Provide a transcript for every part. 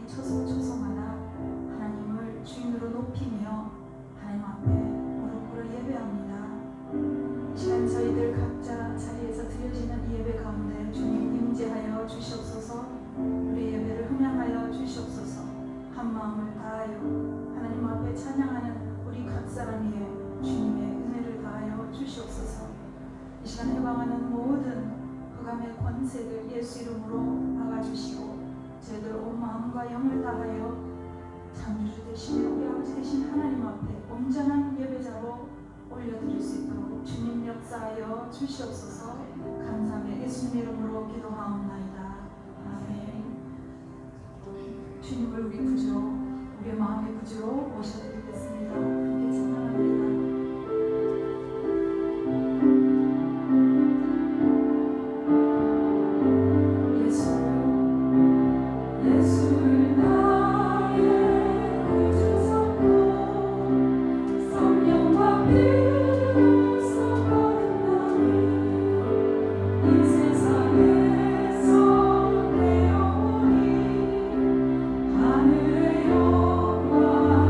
초성마다 하나님을 주인으로 높이며 하나님 앞에 무릎 꿇어 예배합니다. 이 시간 저희들 각자 자리에서 드려지는 이 예배 가운데 주님 임재하여 주시옵소서. 우리 예배를 흥양하여 주시옵소서. 한 마음을 다하여 하나님 앞에 찬양하는 우리 각 사람에게 주님의 은혜를 다하여 주시옵소서. 이 시간 해방하는 모든 흑암의 권세들 예수 이름으로 막아주시고 저희들 온 마음과 영을 다하여 창조주 되시며 우리 아버지 되신 하나님 앞에 온전한 예배자로 올려드릴 수 있도록 주님 역사하여 주시옵소서. 감사하며 예수님의 이름으로 기도하옵나이다. 아멘. 주님을 우리 구주로, 우리의 마음의 구주로 모셔드리겠습니다. 함께 찬양합니다. 하늘의 영광을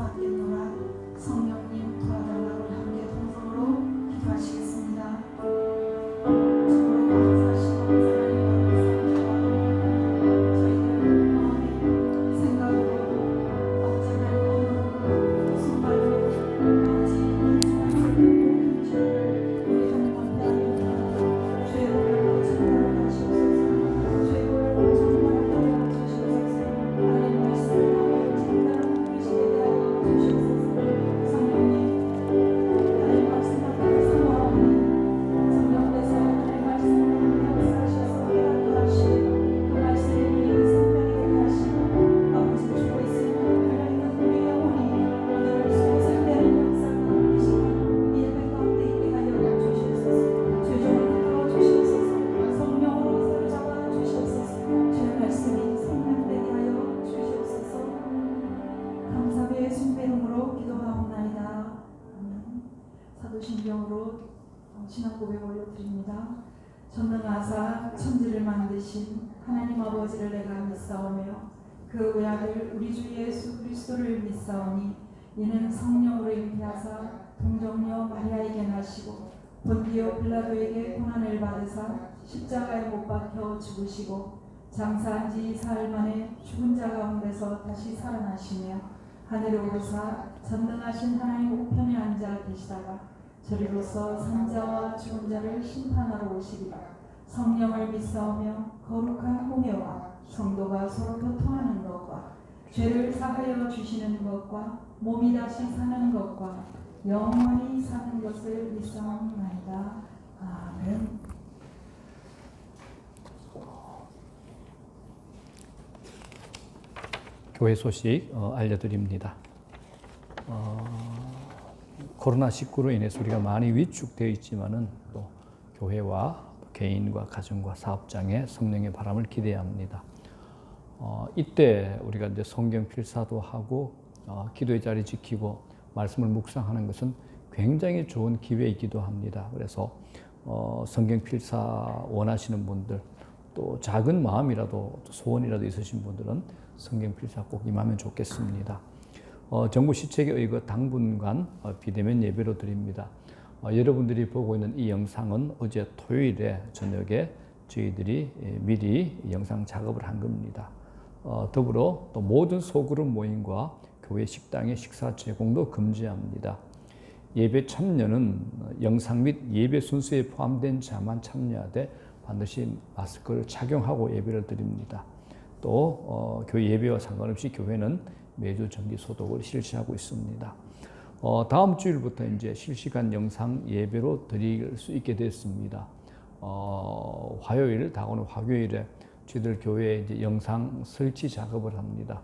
맡겠노라. 성령님 도와달라고 함께 동성으로 기도하시겠습니다. 신앙 고백 올려드립니다. 전능하사 천지를 만드신 하나님 아버지를 내가 믿사오며 그 외아들 우리 주 예수 그리스도를 믿사오니 이는 성령으로 잉태하사 동정녀 마리아에게 나시고 본디오 빌라도에게 고난을 받으사 십자가에 못 박혀 죽으시고 장사한 지 사흘 만에 죽은 자 가운데서 다시 살아나시며 하늘에 오르사 전능하신 하나님 우편에 앉아 계시다가 저리로서 산자와 죽은 자를 심판하러 오시리라. 성령을 믿사오며 거룩한 공예와 성도가 서로 교통하는 것과 죄를 사하여 주시는 것과 몸이 다시 사는 것과 영원히 사는 것을 믿사옵나이다. 아멘. 교회 소식 알려드립니다. 코로나19로 인해서 우리가 많이 위축되어 있지만은 또 교회와 개인과 가정과 사업장에 성령의 바람을 기대해야 합니다. 이때 우리가 이제 성경 필사도 하고 기도의 자리 지키고 말씀을 묵상하는 것은 굉장히 좋은 기회이기도 합니다. 그래서 성경 필사 원하시는 분들 또 작은 마음이라도 소원이라도 있으신 분들은 성경 필사 꼭 임하면 좋겠습니다. 정부 시책에 의거 당분간 비대면 예배로 드립니다. 여러분들이 보고 있는 이 영상은 어제 토요일에 저녁에 저희들이 미리 영상 작업을 한 겁니다. 더불어 또 모든 소그룹 모임과 교회 식당의 식사 제공도 금지합니다. 예배 참여는 영상 및 예배 순서에 포함된 자만 참여하되 반드시 마스크를 착용하고 예배를 드립니다. 또 교회 예배와 상관없이 교회는 매주 정기 소독을 실시하고 있습니다. 다음 주일부터 이제 실시간 영상 예배로 드릴 수 있게 됐습니다. 화요일, 다가오는 화요일에 저희들 교회에 이제 영상 설치 작업을 합니다.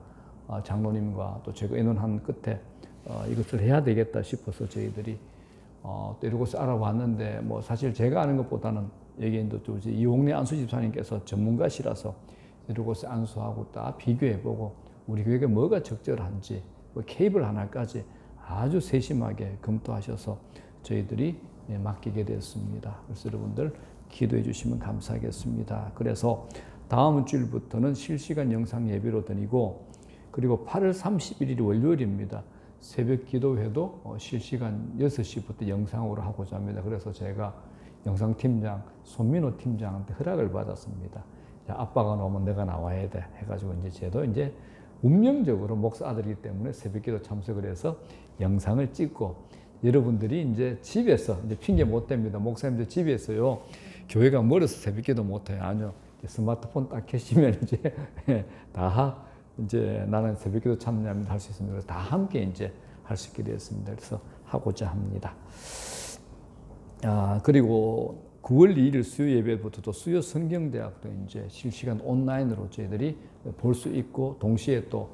장로님과 또 제가 의논한 끝에 이것을 해야 되겠다 싶어서 저희들이 또 이러고서 알아봤는데 뭐 사실 제가 아는 것보다는 여기 또 이홍래 안수집사님께서 전문가시라서 이러고서 안수하고 딱 비교해보고 우리 교회가 뭐가 적절한지 케이블 하나까지 아주 세심하게 검토하셔서 저희들이 맡기게 됐습니다. 그래서 여러분들 기도해 주시면 감사하겠습니다. 그래서 다음 주일부터는 실시간 영상 예배로 드리고 그리고 8월 31일이 월요일입니다. 새벽 기도회도 실시간 6시부터 영상으로 하고자 합니다. 그래서 제가 영상팀장 손민호 팀장한테 허락을 받았습니다. 아빠가 나오면 내가 나와야 돼 해가지고 이제 저도 이제 운명적으로 목사 아들이기 때문에 새벽기도 참석을 해서 영상을 찍고 여러분들이 이제 집에서 이제 핑계 못 댑니다. 목사님들 집에서요 교회가 멀어서 새벽기도 못 해요. 아니요 스마트폰 딱 켜시면 이제 다 이제 나는 새벽기도 참여합니다 할 수 있습니다. 그래서 다 함께 이제 할 수 있게 되었습니다. 그래서 하고자 합니다. 그리고 9월 2일 수요 예배부터도 수요 성경대학도 이제 실시간 온라인으로 저희들이 볼 수 있고 동시에 또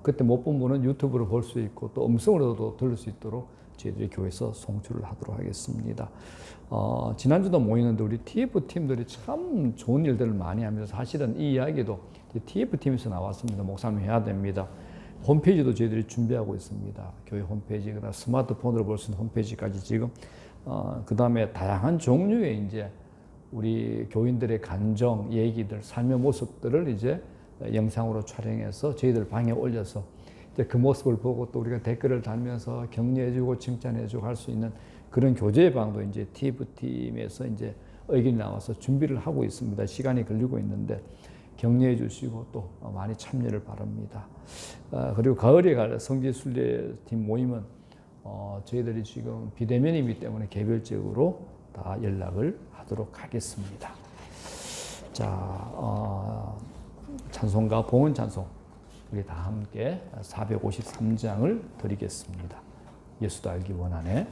그때 못 본 분은 유튜브로 볼 수 있고 또 음성으로도 들을 수 있도록 저희들이 교회에서 송출을 하도록 하겠습니다. 지난주도 모이는데 우리 TF팀들이 참 좋은 일들을 많이 하면서 사실은 이 이야기도 TF팀에서 나왔습니다. 목사님 해야 됩니다. 홈페이지도 저희들이 준비하고 있습니다. 교회 홈페이지, 그다음 스마트폰으로 볼 수 있는 홈페이지까지 지금 그 다음에 다양한 종류의 이제 우리 교인들의 간정, 얘기들, 삶의 모습들을 이제 영상으로 촬영해서 저희들 방에 올려서 이제 그 모습을 보고 또 우리가 댓글을 달면서 격려해주고 칭찬해주고 할 수 있는 그런 교제의 방도 이제 TF팀에서 이제 의견이 나와서 준비를 하고 있습니다. 시간이 걸리고 있는데 격려해 주시고 또 많이 참여를 바랍니다. 그리고 가을에 갈 성지순례팀 모임은 저희들이 지금 비대면이기 때문에 개별적으로 다 연락을 하도록 하겠습니다. 자, 찬송가 봉헌 찬송 우리 다 함께 453장을 드리겠습니다. 예수도 알기 원하네.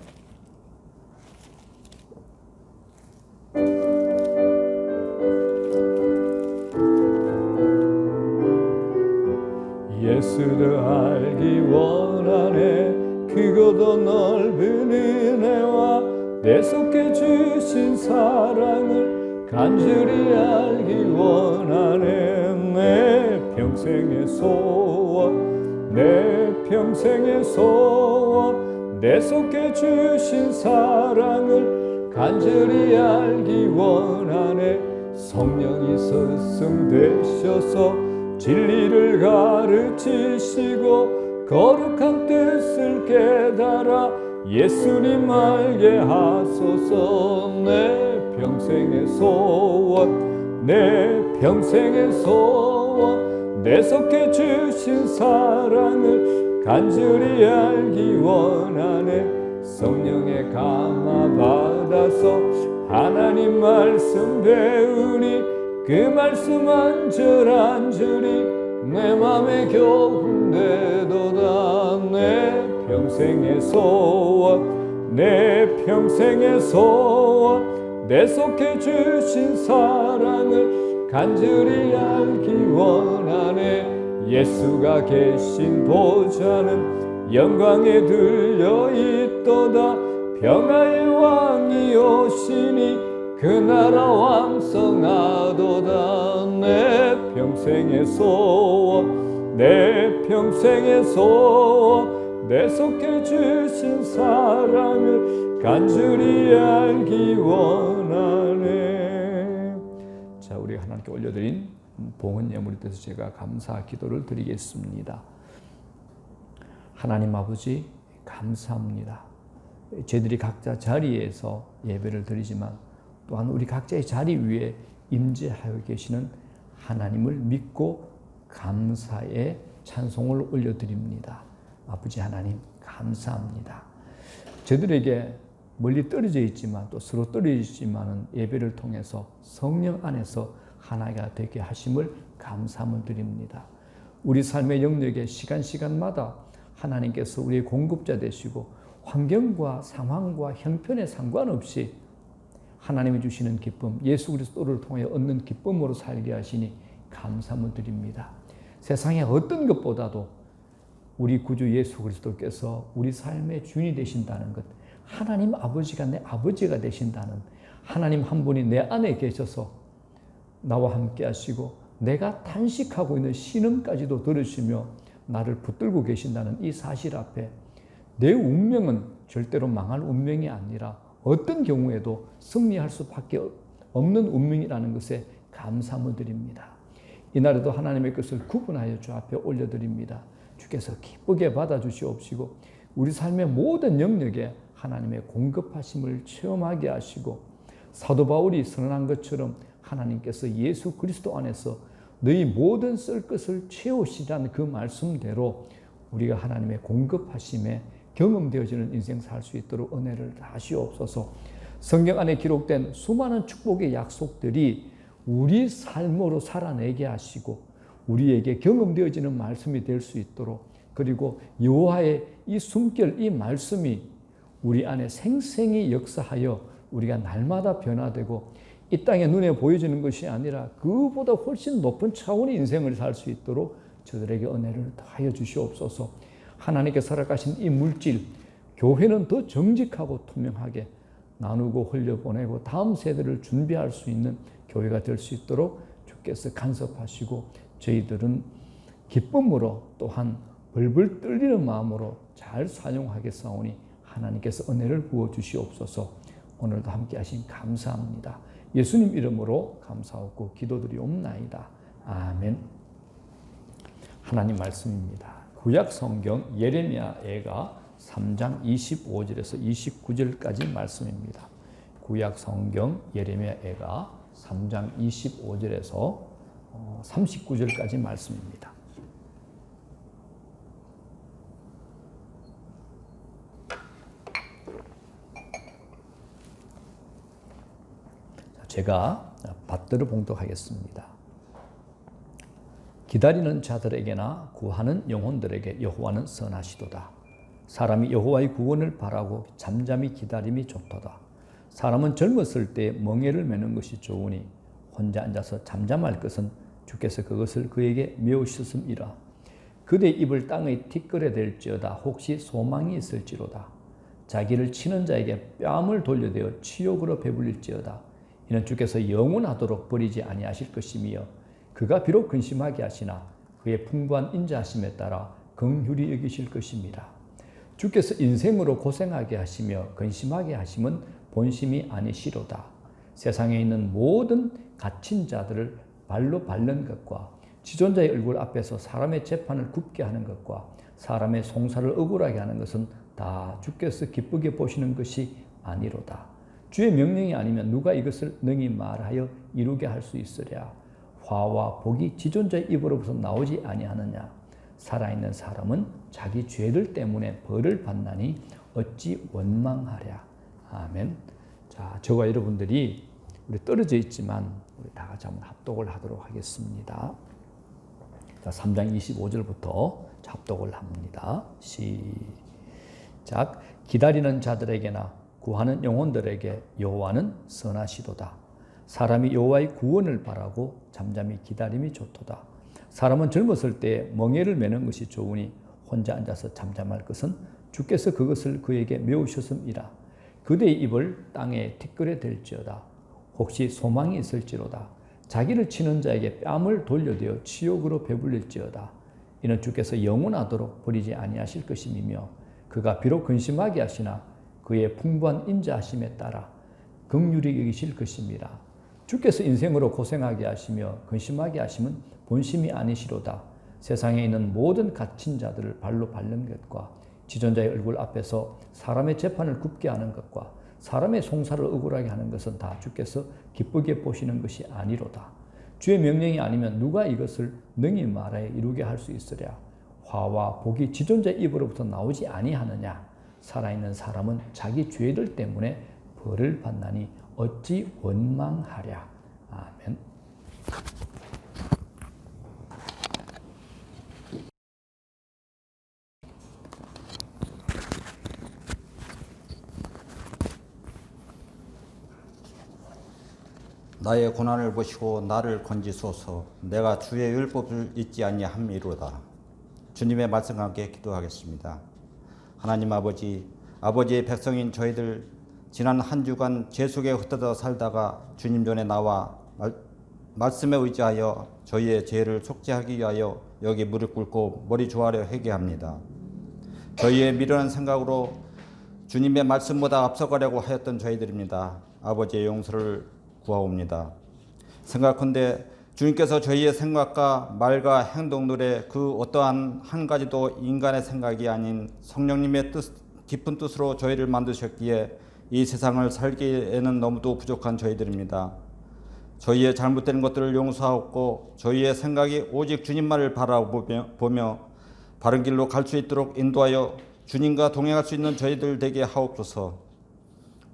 예수도 알기 원하네. 크고도 넓은 은혜와 내 속에 주신 사랑을 간절히 알기 원하네. 내 평생의 소원, 내 평생의 소원, 내 속에 주신 사랑을 간절히 알기 원하네. 성령이 스승되셔서 진리를 가르치시고 거룩한 뜻을 깨달아 예수님 알게 하소서. 내 평생의 소원, 내 평생의 소원, 내 속에 주신 사랑을 간절히 알기 원하네. 성령의 감화 받아서 하나님 말씀 배우니 그 말씀 안절안절히 내 맘에 교훈되도다. 내 평생의 소원, 내 평생의 소원, 내 속에 주신 사랑을 간절히 알기 원하네. 예수가 계신 보좌는 영광에 들려 있도다. 평화의 왕이 오시니 그 나라 왕성하도다. 내 평생의 소원, 내 평생의 소원, 내 속에 주신 사랑을 간절히 알기 원하네. 자, 우리 하나님께 올려드린 봉헌 예물에 대해서 제가 감사 기도를 드리겠습니다. 하나님 아버지 감사합니다. 저희들이 각자 자리에서 예배를 드리지만 또한 우리 각자의 자리 위에 임재하여 계시는 하나님을 믿고 감사의 찬송을 올려드립니다. 아버지 하나님 감사합니다. 저들에게 멀리 떨어져 있지만 또 서로 떨어져 있지만 예배를 통해서 성령 안에서 하나가 되게 하심을 감사함을 드립니다. 우리 삶의 영역에 시간마다 하나님께서 우리의 공급자 되시고 환경과 상황과 형편에 상관없이 하나님이 주시는 기쁨, 예수 그리스도를 통해 얻는 기쁨으로 살게 하시니 감사함을 드립니다. 세상의 어떤 것보다도 우리 구주 예수 그리스도께서 우리 삶의 주인이 되신다는 것, 하나님 아버지가 내 아버지가 되신다는, 하나님 한 분이 내 안에 계셔서 나와 함께 하시고 내가 탄식하고 있는 신음까지도 들으시며 나를 붙들고 계신다는 이 사실 앞에 내 운명은 절대로 망할 운명이 아니라 어떤 경우에도 승리할 수밖에 없는 운명이라는 것에 감사함을 드립니다. 이날에도 하나님의 것을 구분하여 주 앞에 올려드립니다. 주께서 기쁘게 받아주시옵시고 우리 삶의 모든 영역에 하나님의 공급하심을 체험하게 하시고 사도 바울이 선언한 것처럼 하나님께서 예수 그리스도 안에서 너희 모든 쓸 것을 채우시라는 그 말씀대로 우리가 하나님의 공급하심에 경험되어지는 인생 살 수 있도록 은혜를 하시옵소서. 성경 안에 기록된 수많은 축복의 약속들이 우리 삶으로 살아내게 하시고 우리에게 경험되어지는 말씀이 될 수 있도록, 그리고 여호와의 이 숨결, 이 말씀이 우리 안에 생생히 역사하여 우리가 날마다 변화되고 이 땅에 눈에 보여지는 것이 아니라 그보다 훨씬 높은 차원의 인생을 살 수 있도록 저들에게 은혜를 더하여 주시옵소서. 하나님께서 허락하신 이 물질, 교회는 더 정직하고 투명하게 나누고 흘려보내고 다음 세대를 준비할 수 있는 교회가 될 수 있도록 주께서 간섭하시고 저희들은 기쁨으로 또한 벌벌 떨리는 마음으로 잘 사용하겠사오니 하나님께서 은혜를 부어주시옵소서. 오늘도 함께 하신 감사합니다. 예수님 이름으로 감사하고 기도드리옵나이다. 아멘. 하나님 말씀입니다. 구약 성경 예레미야애가 3장 25절에서 29절까지 말씀입니다. 구약 성경 예레미야애가 3장 25절에서 39절까지 말씀입니다. 제가 받들어 봉독하겠습니다. 기다리는 자들에게나 구하는 영혼들에게 여호와는 선하시도다. 사람이 여호와의 구원을 바라고 잠잠히 기다림이 좋도다. 사람은 젊었을 때 멍에를 매는 것이 좋으니 혼자 앉아서 잠잠할 것은 주께서 그것을 그에게 메우셨음이라. 그대의 입을 땅의 티끌에 댈지어다. 혹시 소망이 있을지로다. 자기를 치는 자에게 뺨을 돌려대어 치욕으로 배불릴지어다. 이는 주께서 영원하도록 버리지 아니하실 것이며 그가 비록 근심하게 하시나 그의 풍부한 인자하심에 따라 긍휼히 여기실 것입니다. 주께서 인생으로 고생하게 하시며 근심하게 하심은 본심이 아니시로다. 세상에 있는 모든 갇힌 자들을 발로 밟는 것과 지존자의 얼굴 앞에서 사람의 재판을 굽게 하는 것과 사람의 송사를 억울하게 하는 것은 다 주께서 기쁘게 보시는 것이 아니로다. 주의 명령이 아니면 누가 이것을 능히 말하여 이루게 할 수 있으랴. 화와 복이 지존자의 입으로부터 나오지 아니하느냐. 살아있는 사람은 자기 죄들 때문에 벌을 받나니 어찌 원망하랴. 아멘. 자, 저와 여러분들이 우리 떨어져 있지만 우리 다 같이 한번 합독을 하도록 하겠습니다. 자, 3장 25절부터 합독을 합니다. 시작. 기다리는 자들에게나 구하는 영혼들에게 여호와는 선하시도다. 사람이 여호와의 구원을 바라고 잠잠히 기다림이 좋도다. 사람은 젊었을 때 멍에를 매는 것이 좋으니 혼자 앉아서 잠잠할 것은 주께서 그것을 그에게 메우셨음이라. 그대의 입을 땅에 티끌에 댈지어다. 혹시 소망이 있을지로다. 자기를 치는 자에게 뺨을 돌려대어 치욕으로 배불릴지어다. 이는 주께서 영원하도록 버리지 아니하실 것임이며 그가 비록 근심하게 하시나 그의 풍부한 인자하심에 따라 긍휼히 여기실 것입니다. 주께서 인생으로 고생하게 하시며 근심하게 하심은 본심이 아니시로다. 세상에 있는 모든 갇힌 자들을 발로 밟는 것과 지존자의 얼굴 앞에서 사람의 재판을 굽게 하는 것과 사람의 송사를 억울하게 하는 것은 다 주께서 기쁘게 보시는 것이 아니로다. 주의 명령이 아니면 누가 이것을 능히 말하여 이루게 할 수 있으랴. 화와 복이 지존자의 입으로부터 나오지 아니하느냐. 살아있는 사람은 자기 죄들 때문에 벌을 받나니 어찌 원망하랴. 아멘. 나의 고난을 보시고 나를 건지소서. 내가 주의 율법을 잊지 아니함이로다. 주님의 말씀과 함께 기도하겠습니다. 하나님 아버지, 아버지의 백성인 저희들 지난 한 주간 죄 속에 흩어져 살다가 주님 전에 나와 말씀에 의지하여 저희의 죄를 속죄하기 위하여 여기 무릎 꿇고 머리 조아려 회개합니다. 저희의 미련한 생각으로 주님의 말씀보다 앞서가려고 하였던 저희들입니다. 아버지의 용서를 구하옵니다. 생각컨대 주님께서 저희의 생각과 말과 행동들의 그 어떠한 한 가지도 인간의 생각이 아닌 성령님의 깊은 뜻으로 저희를 만드셨기에 이 세상을 살기에는 너무도 부족한 저희들입니다. 저희의 잘못된 것들을 용서하옵고 저희의 생각이 오직 주님만을 바라보며 바른 길로 갈 수 있도록 인도하여 주님과 동행할 수 있는 저희들 되게 하옵소서.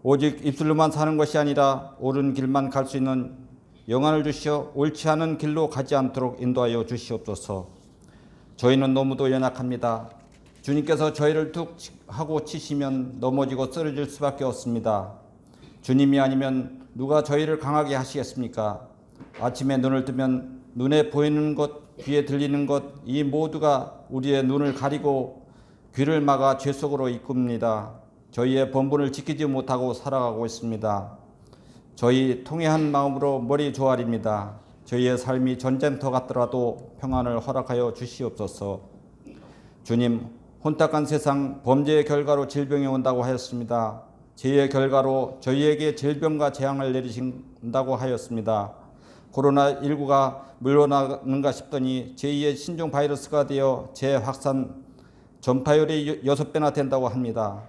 오직 입술로만 사는 것이 아니라 옳은 길만 갈 수 있는 영안을 주시어 옳지 않은 길로 가지 않도록 인도하여 주시옵소서. 저희는 너무도 연약합니다. 주님께서 저희를 툭 하고 치시면 넘어지고 쓰러질 수밖에 없습니다. 주님이 아니면 누가 저희를 강하게 하시겠습니까? 아침에 눈을 뜨면 눈에 보이는 것, 귀에 들리는 것, 이 모두가 우리의 눈을 가리고 귀를 막아 죄 속으로 이끕니다. 저희의 본분을 지키지 못하고 살아가고 있습니다. 저희 통회한 마음으로 머리 조아립니다. 저희의 삶이 전쟁터 같더라도 평안을 허락하여 주시옵소서. 주님, 혼탁한 세상 범죄의 결과로 질병이 온다고 하였습니다. 죄의 결과로 저희에게 질병과 재앙을 내리신다고 하였습니다. 코로나19가 물러나는가 싶더니 제2의 신종 바이러스가 되어 재확산 전파율이 6배나 된다고 합니다.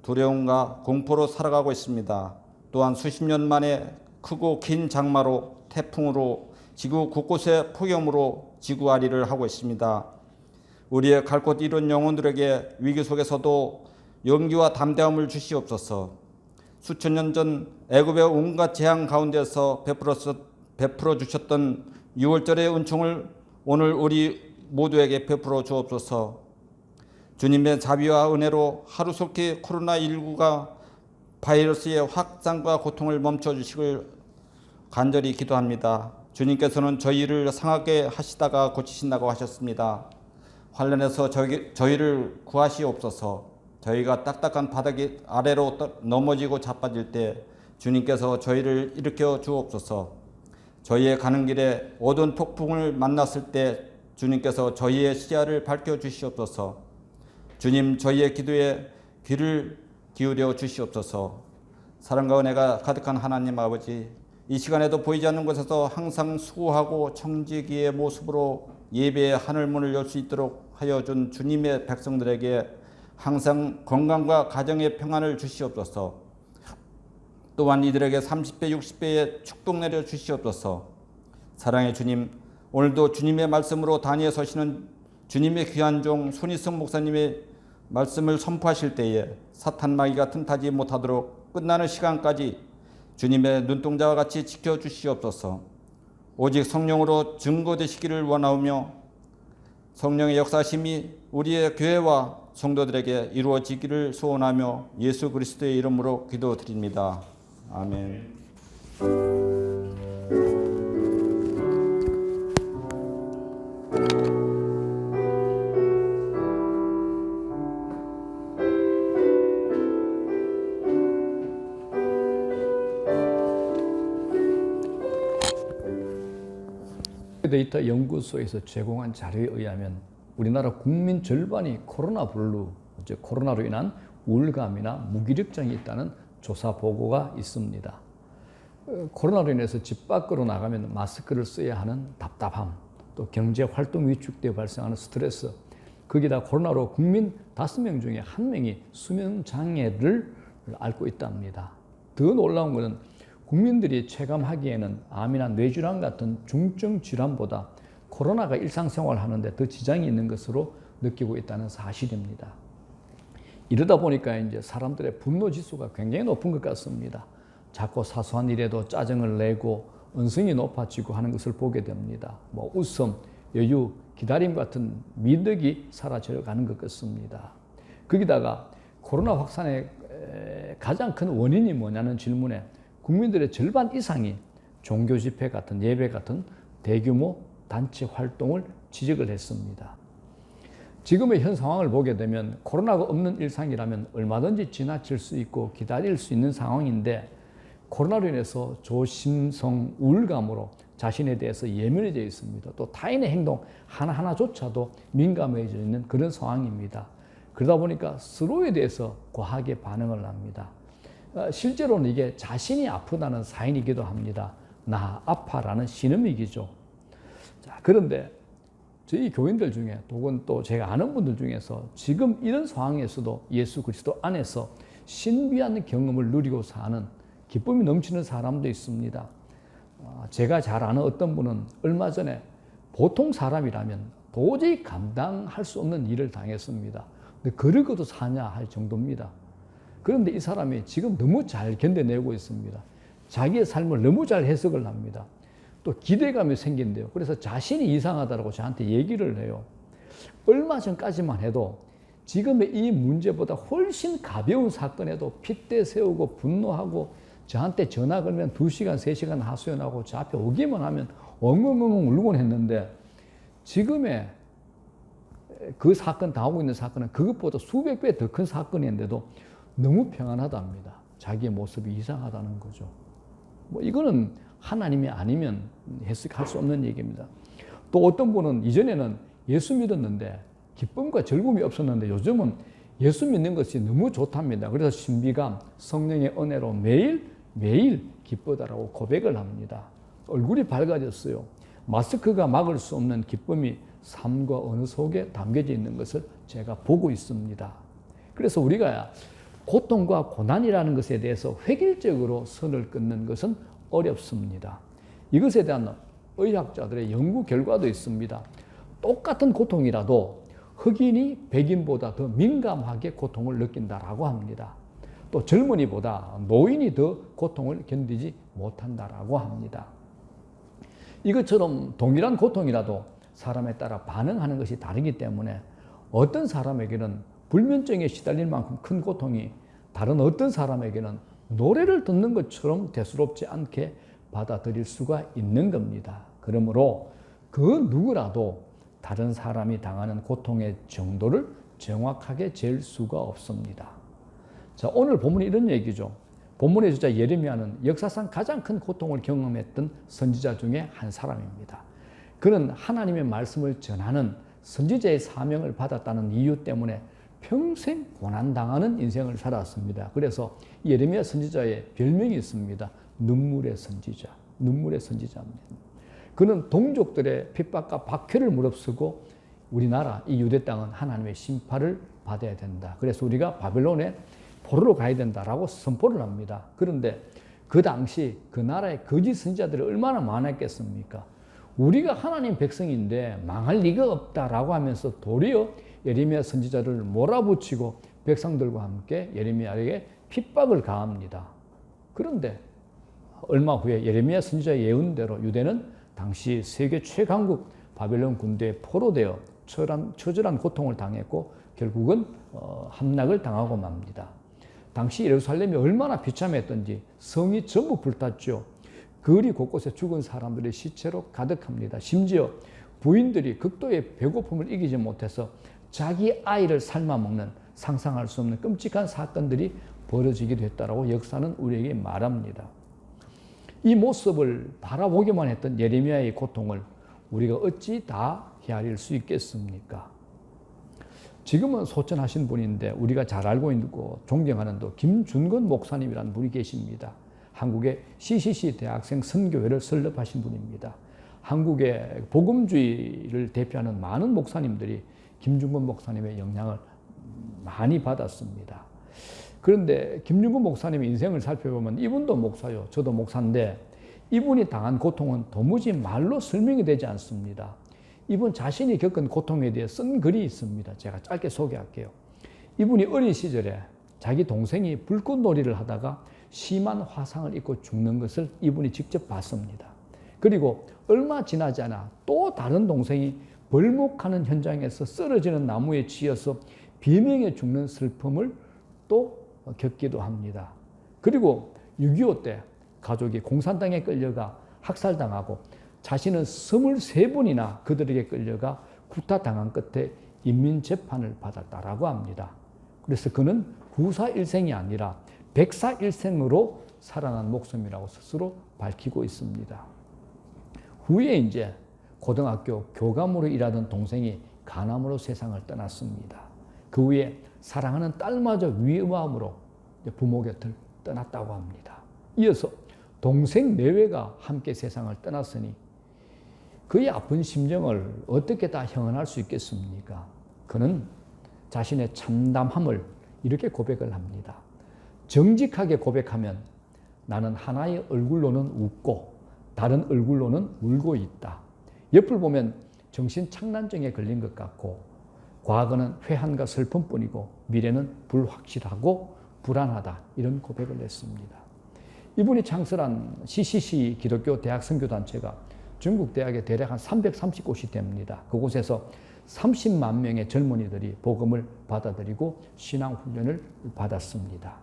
두려움과 공포로 살아가고 있습니다. 또한 수십 년 만에 크고 긴 장마로, 태풍으로, 지구 곳곳에 폭염으로 지구앓이를 하고 있습니다. 우리의 갈 곳 잃은 영혼들에게 위기 속에서도 용기와 담대함을 주시옵소서. 수천 년 전 애굽의 온갖 재앙 가운데서 베풀어 주셨던 6월절의 은총을 오늘 우리 모두에게 베풀어 주옵소서. 주님의 자비와 은혜로 하루속히 코로나19가 바이러스의 확산과 고통을 멈춰주시길 간절히 기도합니다. 주님께서는 저희를 상하게 하시다가 고치신다고 하셨습니다. 환난에서 저희를 구하시옵소서. 저희가 딱딱한 바닥 아래로 넘어지고 자빠질 때 주님께서 저희를 일으켜 주옵소서. 저희의 가는 길에 어두운 폭풍을 만났을 때 주님께서 저희의 시야를 밝혀 주시옵소서. 주님, 저희의 기도에 귀를 기울여 주시옵소서. 사랑과 은혜가 가득한 하나님 아버지, 이 시간에도 보이지 않는 곳에서 항상 수고하고 청지기의 모습으로 예배의 하늘문을 열 수 있도록 하여 준 주님의 백성들에게 항상 건강과 가정의 평안을 주시옵소서. 또한 이들에게 30배, 60배의 축복 내려 주시옵소서. 사랑의 주님, 오늘도 주님의 말씀으로 단위에 서시는 주님의 귀한 종 손희승 목사님의 말씀을 선포하실 때에 사탄 마귀가 틈타지 못하도록 끝나는 시간까지 주님의 눈동자와 같이 지켜주시옵소서. 오직 성령으로 증거되시기를 원하오며 성령의 역사심이 우리의 교회와 성도들에게 이루어지기를 소원하며 예수 그리스도의 이름으로 기도드립니다. 아멘. 데이터 연구소에서 제공한 자료에 의하면 우리나라 국민 절반이 코로나 블루, 즉 코로나로 인한 우울감이나 무기력증이 있다는 조사 보고가 있습니다. 코로나로 인해서 집 밖으로 나가면 마스크를 써야 하는 답답함, 또 경제 활동 위축되어 발생하는 스트레스, 거기다 코로나로 국민 5명 중에 1명이 수면 장애를 앓고 있답니다. 더 놀라운 것은 국민들이 체감하기에는 암이나 뇌질환 같은 중증 질환보다 코로나가 일상생활을 하는데 더 지장이 있는 것으로 느끼고 있다는 사실입니다. 이러다 보니까 이제 사람들의 분노 지수가 굉장히 높은 것 같습니다. 작고 사소한 일에도 짜증을 내고 언성이 높아지고 하는 것을 보게 됩니다. 웃음, 여유, 기다림 같은 미덕이 사라져 가는 것 같습니다. 거기다가 코로나 확산의 가장 큰 원인이 뭐냐는 질문에 국민들의 절반 이상이 종교 집회 같은 예배 같은 대규모 단체 활동을 지적을 했습니다. 지금의 현 상황을 보게 되면 코로나가 없는 일상이라면 얼마든지 지나칠 수 있고 기다릴 수 있는 상황인데 코로나로 인해서 조심성 우울감으로 자신에 대해서 예민해져 있습니다. 또 타인의 행동 하나하나조차도 민감해져 있는 그런 상황입니다. 그러다 보니까 서로에 대해서 과하게 반응을 합니다. 실제로는 이게 자신이 아프다는 사인이기도 합니다. 나 아파라는 신음이기죠. 자, 그런데 저희 교인들 중에 혹은 또 제가 아는 분들 중에서 지금 이런 상황에서도 예수 그리스도 안에서 신비한 경험을 누리고 사는 기쁨이 넘치는 사람도 있습니다. 제가 잘 아는 어떤 분은 얼마 전에 보통 사람이라면 도저히 감당할 수 없는 일을 당했습니다. 근데 그러고도 사냐 할 정도입니다. 그런데 이 사람이 지금 너무 잘 견뎌내고 있습니다. 자기의 삶을 너무 잘 해석을 합니다. 또 기대감이 생긴대요. 그래서 자신이 이상하다고 저한테 얘기를 해요. 얼마 전까지만 해도 지금의 이 문제보다 훨씬 가벼운 사건에도 핏대 세우고 분노하고 저한테 전화 걸면 2시간, 3시간 하소연하고 저 앞에 오기만 하면 엉엉엉 울곤 했는데 지금의 그 사건, 당하고 있는 사건은 그것보다 수백 배 더 큰 사건인데도 너무 평안하답니다. 자기의 모습이 이상하다는 거죠. 이거는 하나님이 아니면 해석할 수 없는 얘기입니다. 또 어떤 분은 이전에는 예수 믿었는데 기쁨과 즐거움이 없었는데 요즘은 예수 믿는 것이 너무 좋답니다. 그래서 신비감, 성령의 은혜로 매일 기쁘다라고 고백을 합니다. 얼굴이 밝아졌어요. 마스크가 막을 수 없는 기쁨이 삶과 어느 속에 담겨져 있는 것을 제가 보고 있습니다. 그래서 우리가 고통과 고난이라는 것에 대해서 획일적으로 선을 끊는 것은 어렵습니다. 이것에 대한 의학자들의 연구 결과도 있습니다. 똑같은 고통이라도 흑인이 백인보다 더 민감하게 고통을 느낀다라고 합니다. 또 젊은이보다 노인이 더 고통을 견디지 못한다라고 합니다. 이것처럼 동일한 고통이라도 사람에 따라 반응하는 것이 다르기 때문에 어떤 사람에게는 불면증에 시달릴 만큼 큰 고통이 다른 어떤 사람에게는 노래를 듣는 것처럼 대수롭지 않게 받아들일 수가 있는 겁니다. 그러므로 그 누구라도 다른 사람이 당하는 고통의 정도를 정확하게 잴 수가 없습니다. 자, 오늘 본문이 이런 얘기죠. 본문의 주자 예레미야는 역사상 가장 큰 고통을 경험했던 선지자 중에 한 사람입니다. 그는 하나님의 말씀을 전하는 선지자의 사명을 받았다는 이유 때문에 평생 고난당하는 인생을 살았습니다. 그래서 예레미야 선지자의 별명이 있습니다. 눈물의 선지자, 눈물의 선지자입니다. 그는 동족들의 핍박과 박해를 무릅쓰고 우리나라 이 유대 땅은 하나님의 심판을 받아야 된다. 그래서 우리가 바벨론에 포로로 가야 된다라고 선포를 합니다. 그런데 그 당시 그 나라의 거짓 선지자들이 얼마나 많았겠습니까? 우리가 하나님 백성인데 망할 리가 없다라고 하면서 도리어 예레미야 선지자를 몰아붙이고 백성들과 함께 예레미야에게 핍박을 가합니다. 그런데 얼마 후에 예레미야 선지자의 예언대로 유대는 당시 세계 최강국 바벨론 군대에 포로되어 처절한 고통을 당했고 결국은 함락을 당하고 맙니다. 당시 예루살렘이 얼마나 비참했던지 성이 전부 불탔죠. 거리 곳곳에 죽은 사람들의 시체로 가득합니다. 심지어 부인들이 극도의 배고픔을 이기지 못해서 자기 아이를 삶아 먹는 상상할 수 없는 끔찍한 사건들이 벌어지기도 했다라고 역사는 우리에게 말합니다. 이 모습을 바라보기만 했던 예레미야의 고통을 우리가 어찌 다 헤아릴 수 있겠습니까? 지금은 소천하신 분인데 우리가 잘 알고 있고 존경하는 또 김준건 목사님이라는 분이 계십니다. 한국의 CCC 대학생 선교회를 설립하신 분입니다. 한국의 복음주의를 대표하는 많은 목사님들이 김준건 목사님의 영향을 많이 받았습니다. 그런데 김준건 목사님의 인생을 살펴보면 이분도 목사요. 저도 목사인데 이분이 당한 고통은 도무지 말로 설명이 되지 않습니다. 이분 자신이 겪은 고통에 대해 쓴 글이 있습니다. 제가 짧게 소개할게요. 이분이 어린 시절에 자기 동생이 불꽃놀이를 하다가 심한 화상을 입고 죽는 것을 이분이 직접 봤습니다. 그리고 얼마 지나지 않아 또 다른 동생이 벌목하는 현장에서 쓰러지는 나무에 치여서 비명에 죽는 슬픔을 또 겪기도 합니다. 그리고 6.25 때 가족이 공산당에 끌려가 학살당하고 자신은 23번이나 그들에게 끌려가 구타당한 끝에 인민재판을 받았다라고 합니다. 그래서 그는 구사일생이 아니라 백사일생으로 살아난 목숨이라고 스스로 밝히고 있습니다. 후에 이제 고등학교 교감으로 일하던 동생이 간암으로 세상을 떠났습니다. 그 후에 사랑하는 딸마저 위암으로 부모 곁을 떠났다고 합니다. 이어서 동생 내외가 함께 세상을 떠났으니 그의 아픈 심정을 어떻게 다 형언할 수 있겠습니까? 그는 자신의 참담함을 이렇게 고백을 합니다. 정직하게 고백하면 나는 하나의 얼굴로는 웃고 다른 얼굴로는 울고 있다. 옆을 보면 정신착란증에 걸린 것 같고 과거는 회한과 슬픔뿐이고 미래는 불확실하고 불안하다. 이런 고백을 했습니다. 이분이 창설한 CCC 기독교 대학 선교단체가 중국 대학에 대략 한 330곳이 됩니다. 그곳에서 30만 명의 젊은이들이 복음을 받아들이고 신앙훈련을 받았습니다.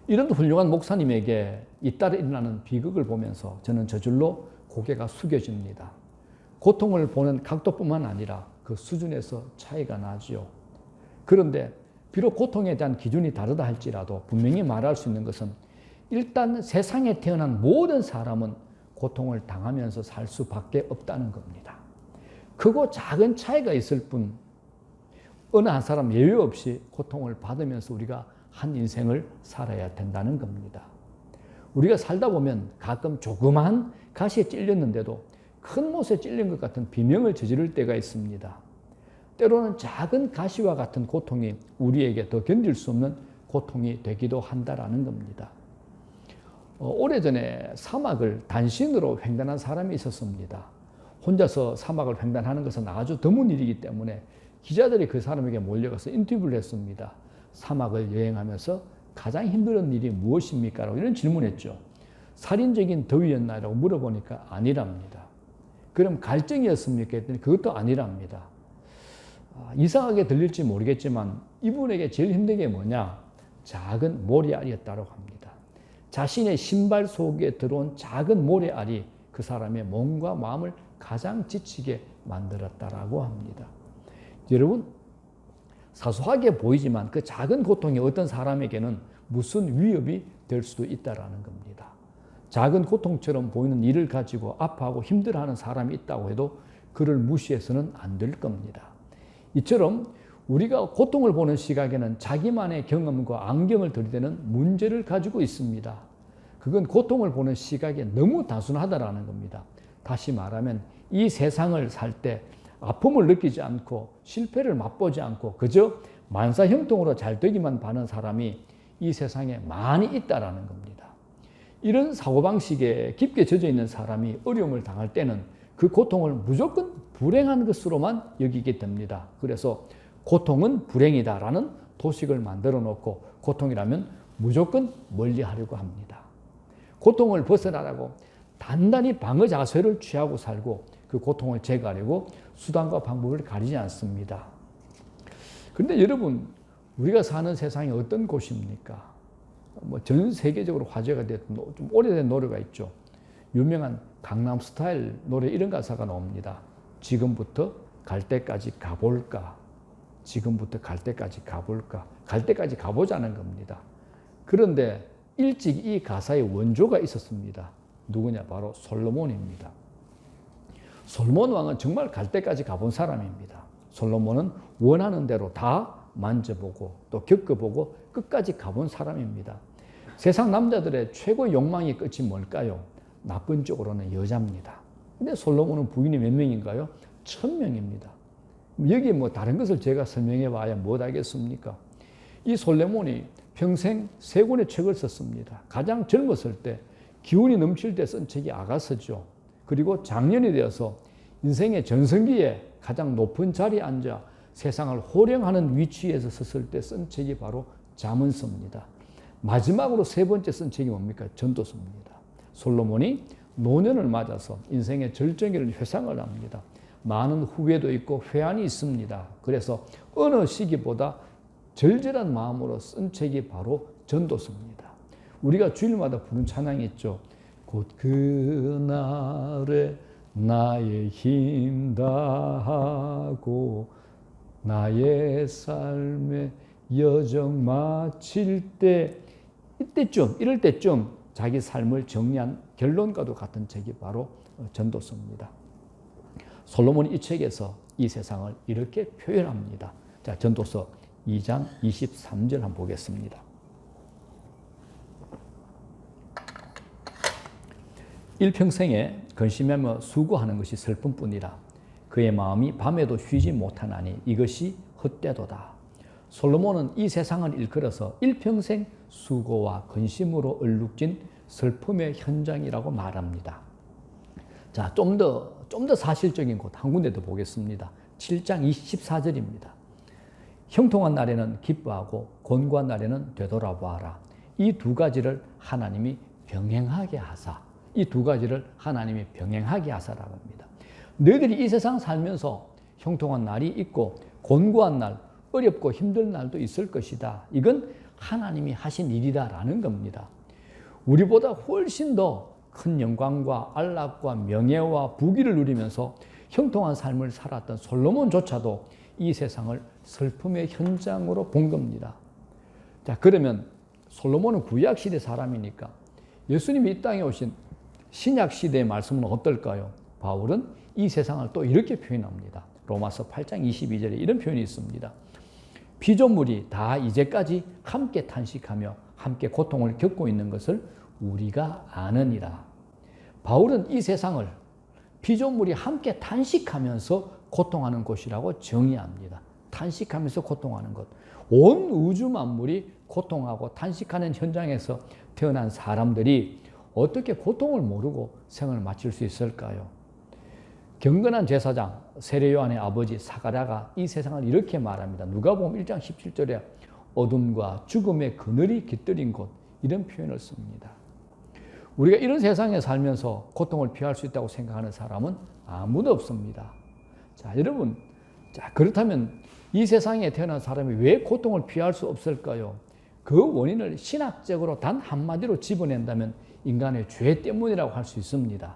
이런 훌륭한 목사님에게 잇따라 일어나는 비극을 보면서 저는 저절로 고개가 숙여집니다. 고통을 보는 각도뿐만 아니라 그 수준에서 차이가 나지요. 그런데 비록 고통에 대한 기준이 다르다 할지라도 분명히 말할 수 있는 것은 일단 세상에 태어난 모든 사람은 고통을 당하면서 살 수밖에 없다는 겁니다. 크고 작은 차이가 있을 뿐 어느 한 사람 예외 없이 고통을 받으면서 우리가 한 인생을 살아야 된다는 겁니다. 우리가 살다 보면 가끔 조그만 가시에 찔렸는데도 큰 못에 찔린 것 같은 비명을 저지를 때가 있습니다. 때로는 작은 가시와 같은 고통이 우리에게 더 견딜 수 없는 고통이 되기도 한다라는 겁니다. 오래전에 사막을 단신으로 횡단한 사람이 있었습니다. 혼자서 사막을 횡단하는 것은 아주 드문 일이기 때문에 기자들이 그 사람에게 몰려가서 인터뷰를 했습니다. 사막을 여행하면서 가장 힘든 일이 무엇입니까? 라고 이런 질문했죠. 살인적인 더위였나요? 라고 물어보니까 아니랍니다. 그럼 갈증이었습니까? 했더니 그것도 아니랍니다. 이상하게 들릴지 모르겠지만 이분에게 제일 힘든 게 뭐냐? 작은 모래알이었다고 합니다. 자신의 신발 속에 들어온 작은 모래알이 그 사람의 몸과 마음을 가장 지치게 만들었다라고 합니다. 여러분, 사소하게 보이지만 그 작은 고통이 어떤 사람에게는 무슨 위협이 될 수도 있다라는 겁니다. 작은 고통처럼 보이는 일을 가지고 아파하고 힘들어하는 사람이 있다고 해도 그를 무시해서는 안 될 겁니다. 이처럼 우리가 고통을 보는 시각에는 자기만의 경험과 안경을 들이대는 문제를 가지고 있습니다. 그건 고통을 보는 시각이 너무 단순하다라는 겁니다. 다시 말하면 이 세상을 살 때 아픔을 느끼지 않고 실패를 맛보지 않고 그저 만사형통으로 잘 되기만 바라는 사람이 이 세상에 많이 있다라는 겁니다. 이런 사고방식에 깊게 젖어 있는 사람이 어려움을 당할 때는 그 고통을 무조건 불행한 것으로만 여기게 됩니다. 그래서 고통은 불행이다라는 도식을 만들어 놓고 고통이라면 무조건 멀리 하려고 합니다. 고통을 벗어나라고 단단히 방어 자세를 취하고 살고 그 고통을 제거하려고 수단과 방법을 가리지 않습니다. 그런데 여러분, 우리가 사는 세상이 어떤 곳입니까? 전 세계적으로 화제가 됐던 좀 오래된 노래가 있죠. 유명한 강남스타일 노래 이런 가사가 나옵니다. 지금부터 갈 때까지 가볼까? 지금부터 갈 때까지 가볼까? 갈 때까지 가보자는 겁니다. 그런데 일찍 이 가사의 원조가 있었습니다. 누구냐? 바로 솔로몬입니다. 솔로몬 왕은 정말 갈 때까지 가본 사람입니다. 솔로몬은 원하는 대로 다 만져보고 또 겪어보고 끝까지 가본 사람입니다. 세상 남자들의 최고의 욕망의 끝이 뭘까요? 나쁜 쪽으로는 여자입니다. 근데 솔로몬은 부인이 몇 명인가요? 1000명입니다. 여기 다른 것을 제가 설명해 봐야 못하겠습니까? 이 솔로몬이 평생 3권의 책을 썼습니다. 가장 젊었을 때 기운이 넘칠 때 쓴 책이 아가서죠. 그리고 장년이 되어서 인생의 전성기에 가장 높은 자리에 앉아 세상을 호령하는 위치에서 섰을 때 쓴 책이 바로 잠언서입니다. 마지막으로 3번째 쓴 책이 뭡니까? 전도서입니다. 솔로몬이 노년을 맞아서 인생의 절정기를 회상을 합니다. 많은 후회도 있고 회한이 있습니다. 그래서 어느 시기보다 절절한 마음으로 쓴 책이 바로 전도서입니다. 우리가 주일마다 부르는 찬양이 있죠. 곧 그날에 나의 힘 다하고 나의 삶의 여정 마칠 때 이럴 때쯤 자기 삶을 정리한 결론과도 같은 책이 바로 전도서입니다. 솔로몬이 이 책에서 이 세상을 이렇게 표현합니다. 자, 전도서 2장 23절 한번 보겠습니다. 일평생에 근심하며 수고하는 것이 슬픔뿐이라 그의 마음이 밤에도 쉬지 못하나니 이것이 헛되도다. 솔로몬은 이 세상을 일컬어서 일평생 수고와 근심으로 얼룩진 슬픔의 현장이라고 말합니다. 자, 좀 더 사실적인 곳 한 군데 더 보겠습니다. 7장 24절입니다. 형통한 날에는 기뻐하고 곤고한 날에는 되돌아보아라. 이 두 가지를 하나님이 병행하게 하사. 이 두 가지를 하나님이 병행하게 하사라고 합니다. 너희들이 이 세상 살면서 형통한 날이 있고 곤고한 날, 어렵고 힘든 날도 있을 것이다. 이건 하나님이 하신 일이다라는 겁니다. 우리보다 훨씬 더 큰 영광과 안락과 명예와 부귀를 누리면서 형통한 삶을 살았던 솔로몬조차도 이 세상을 슬픔의 현장으로 본 겁니다. 자, 그러면 솔로몬은 구약시대 사람이니까 예수님이 이 땅에 오신 신약시대의 말씀은 어떨까요? 바울은 이 세상을 또 이렇게 표현합니다. 로마서 8장 22절에 이런 표현이 있습니다. 피조물이 다 이제까지 함께 탄식하며 함께 고통을 겪고 있는 것을 우리가 아느니라. 바울은 이 세상을 피조물이 함께 탄식하면서 고통하는 곳이라고 정의합니다. 탄식하면서 고통하는 것. 온 우주 만물이 고통하고 탄식하는 현장에서 태어난 사람들이 어떻게 고통을 모르고 생을 마칠 수 있을까요? 경건한 제사장 세례 요한의 아버지 사가랴가 이 세상을 이렇게 말합니다. 누가복음 1장 17절에 어둠과 죽음의 그늘이 깃들인 곳, 이런 표현을 씁니다. 우리가 이런 세상에 살면서 고통을 피할 수 있다고 생각하는 사람은 아무도 없습니다. 자, 여러분, 그렇다면 이 세상에 태어난 사람이 왜 고통을 피할 수 없을까요? 그 원인을 신학적으로 단 한마디로 집어낸다면 인간의 죄 때문이라고 할 수 있습니다.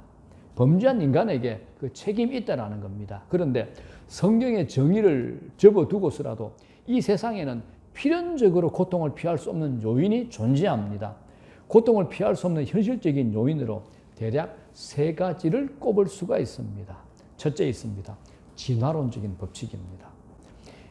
범죄한 인간에게 그 책임이 있다라는 겁니다. 그런데 성경의 정의를 접어두고서라도 이 세상에는 필연적으로 고통을 피할 수 없는 요인이 존재합니다. 고통을 피할 수 없는 현실적인 요인으로 대략 3가지를 꼽을 수가 있습니다. 첫째 있습니다. 진화론적인 법칙입니다.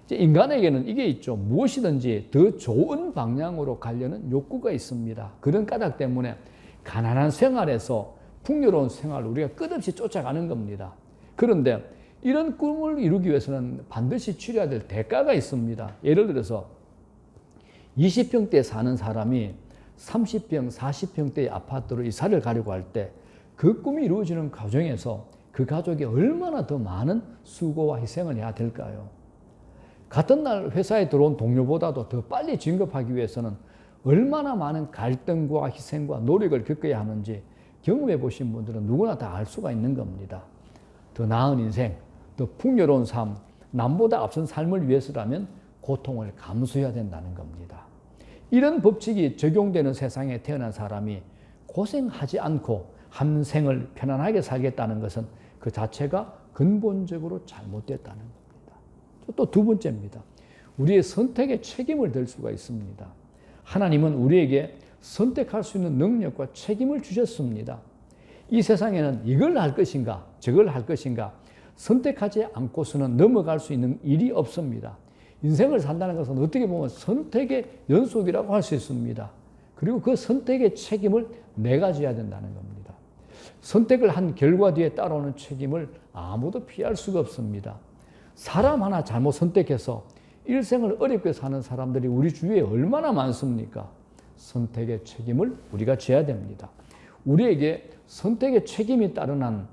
이제 인간에게는 이게 있죠. 무엇이든지 더 좋은 방향으로 가려는 욕구가 있습니다. 그런 까닭 때문에 가난한 생활에서 풍요로운 생활을 우리가 끝없이 쫓아가는 겁니다. 그런데 이런 꿈을 이루기 위해서는 반드시 치러야 될 대가가 있습니다. 예를 들어서 20평대에 사는 사람이 30평, 40평대의 아파트로 이사를 가려고 할 때 그 꿈이 이루어지는 과정에서 그 가족이 얼마나 더 많은 수고와 희생을 해야 될까요? 같은 날 회사에 들어온 동료보다도 더 빨리 진급하기 위해서는 얼마나 많은 갈등과 희생과 노력을 겪어야 하는지 경험해 보신 분들은 누구나 다 알 수가 있는 겁니다. 더 나은 인생, 더 풍요로운 삶, 남보다 앞선 삶을 위해서라면 고통을 감수해야 된다는 겁니다. 이런 법칙이 적용되는 세상에 태어난 사람이 고생하지 않고 한 생을 편안하게 살겠다는 것은 그 자체가 근본적으로 잘못됐다는 겁니다. 또 2번째입니다. 우리의 선택에 책임을 질 수가 있습니다. 하나님은 우리에게 선택할 수 있는 능력과 책임을 주셨습니다. 이 세상에는 이걸 할 것인가 저걸 할 것인가 선택하지 않고서는 넘어갈 수 있는 일이 없습니다. 인생을 산다는 것은 어떻게 보면 선택의 연속이라고 할 수 있습니다. 그리고 그 선택의 책임을 내가 져야 된다는 겁니다. 선택을 한 결과 뒤에 따라오는 책임을 아무도 피할 수가 없습니다. 사람 하나 잘못 선택해서 일생을 어렵게 사는 사람들이 우리 주위에 얼마나 많습니까? 선택의 책임을 우리가 져야 됩니다. 우리에게 선택의 책임이 따른 한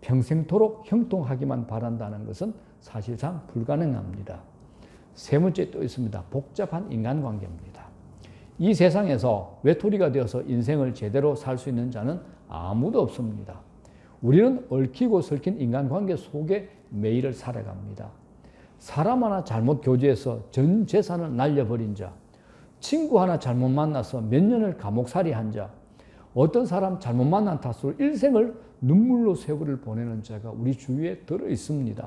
평생토록 형통하기만 바란다는 것은 사실상 불가능합니다. 3번째 또 있습니다. 복잡한 인간관계입니다. 이 세상에서 외톨이가 되어서 인생을 제대로 살 수 있는 자는 아무도 없습니다. 우리는 얽히고 설킨 인간관계 속에 매일을 살아갑니다. 사람 하나 잘못 교제해서 전 재산을 날려버린 자, 친구 하나 잘못 만나서 몇 년을 감옥살이 한 자, 어떤 사람 잘못 만난 탓으로 일생을 눈물로 세월을 보내는 자가 우리 주위에 들어 있습니다.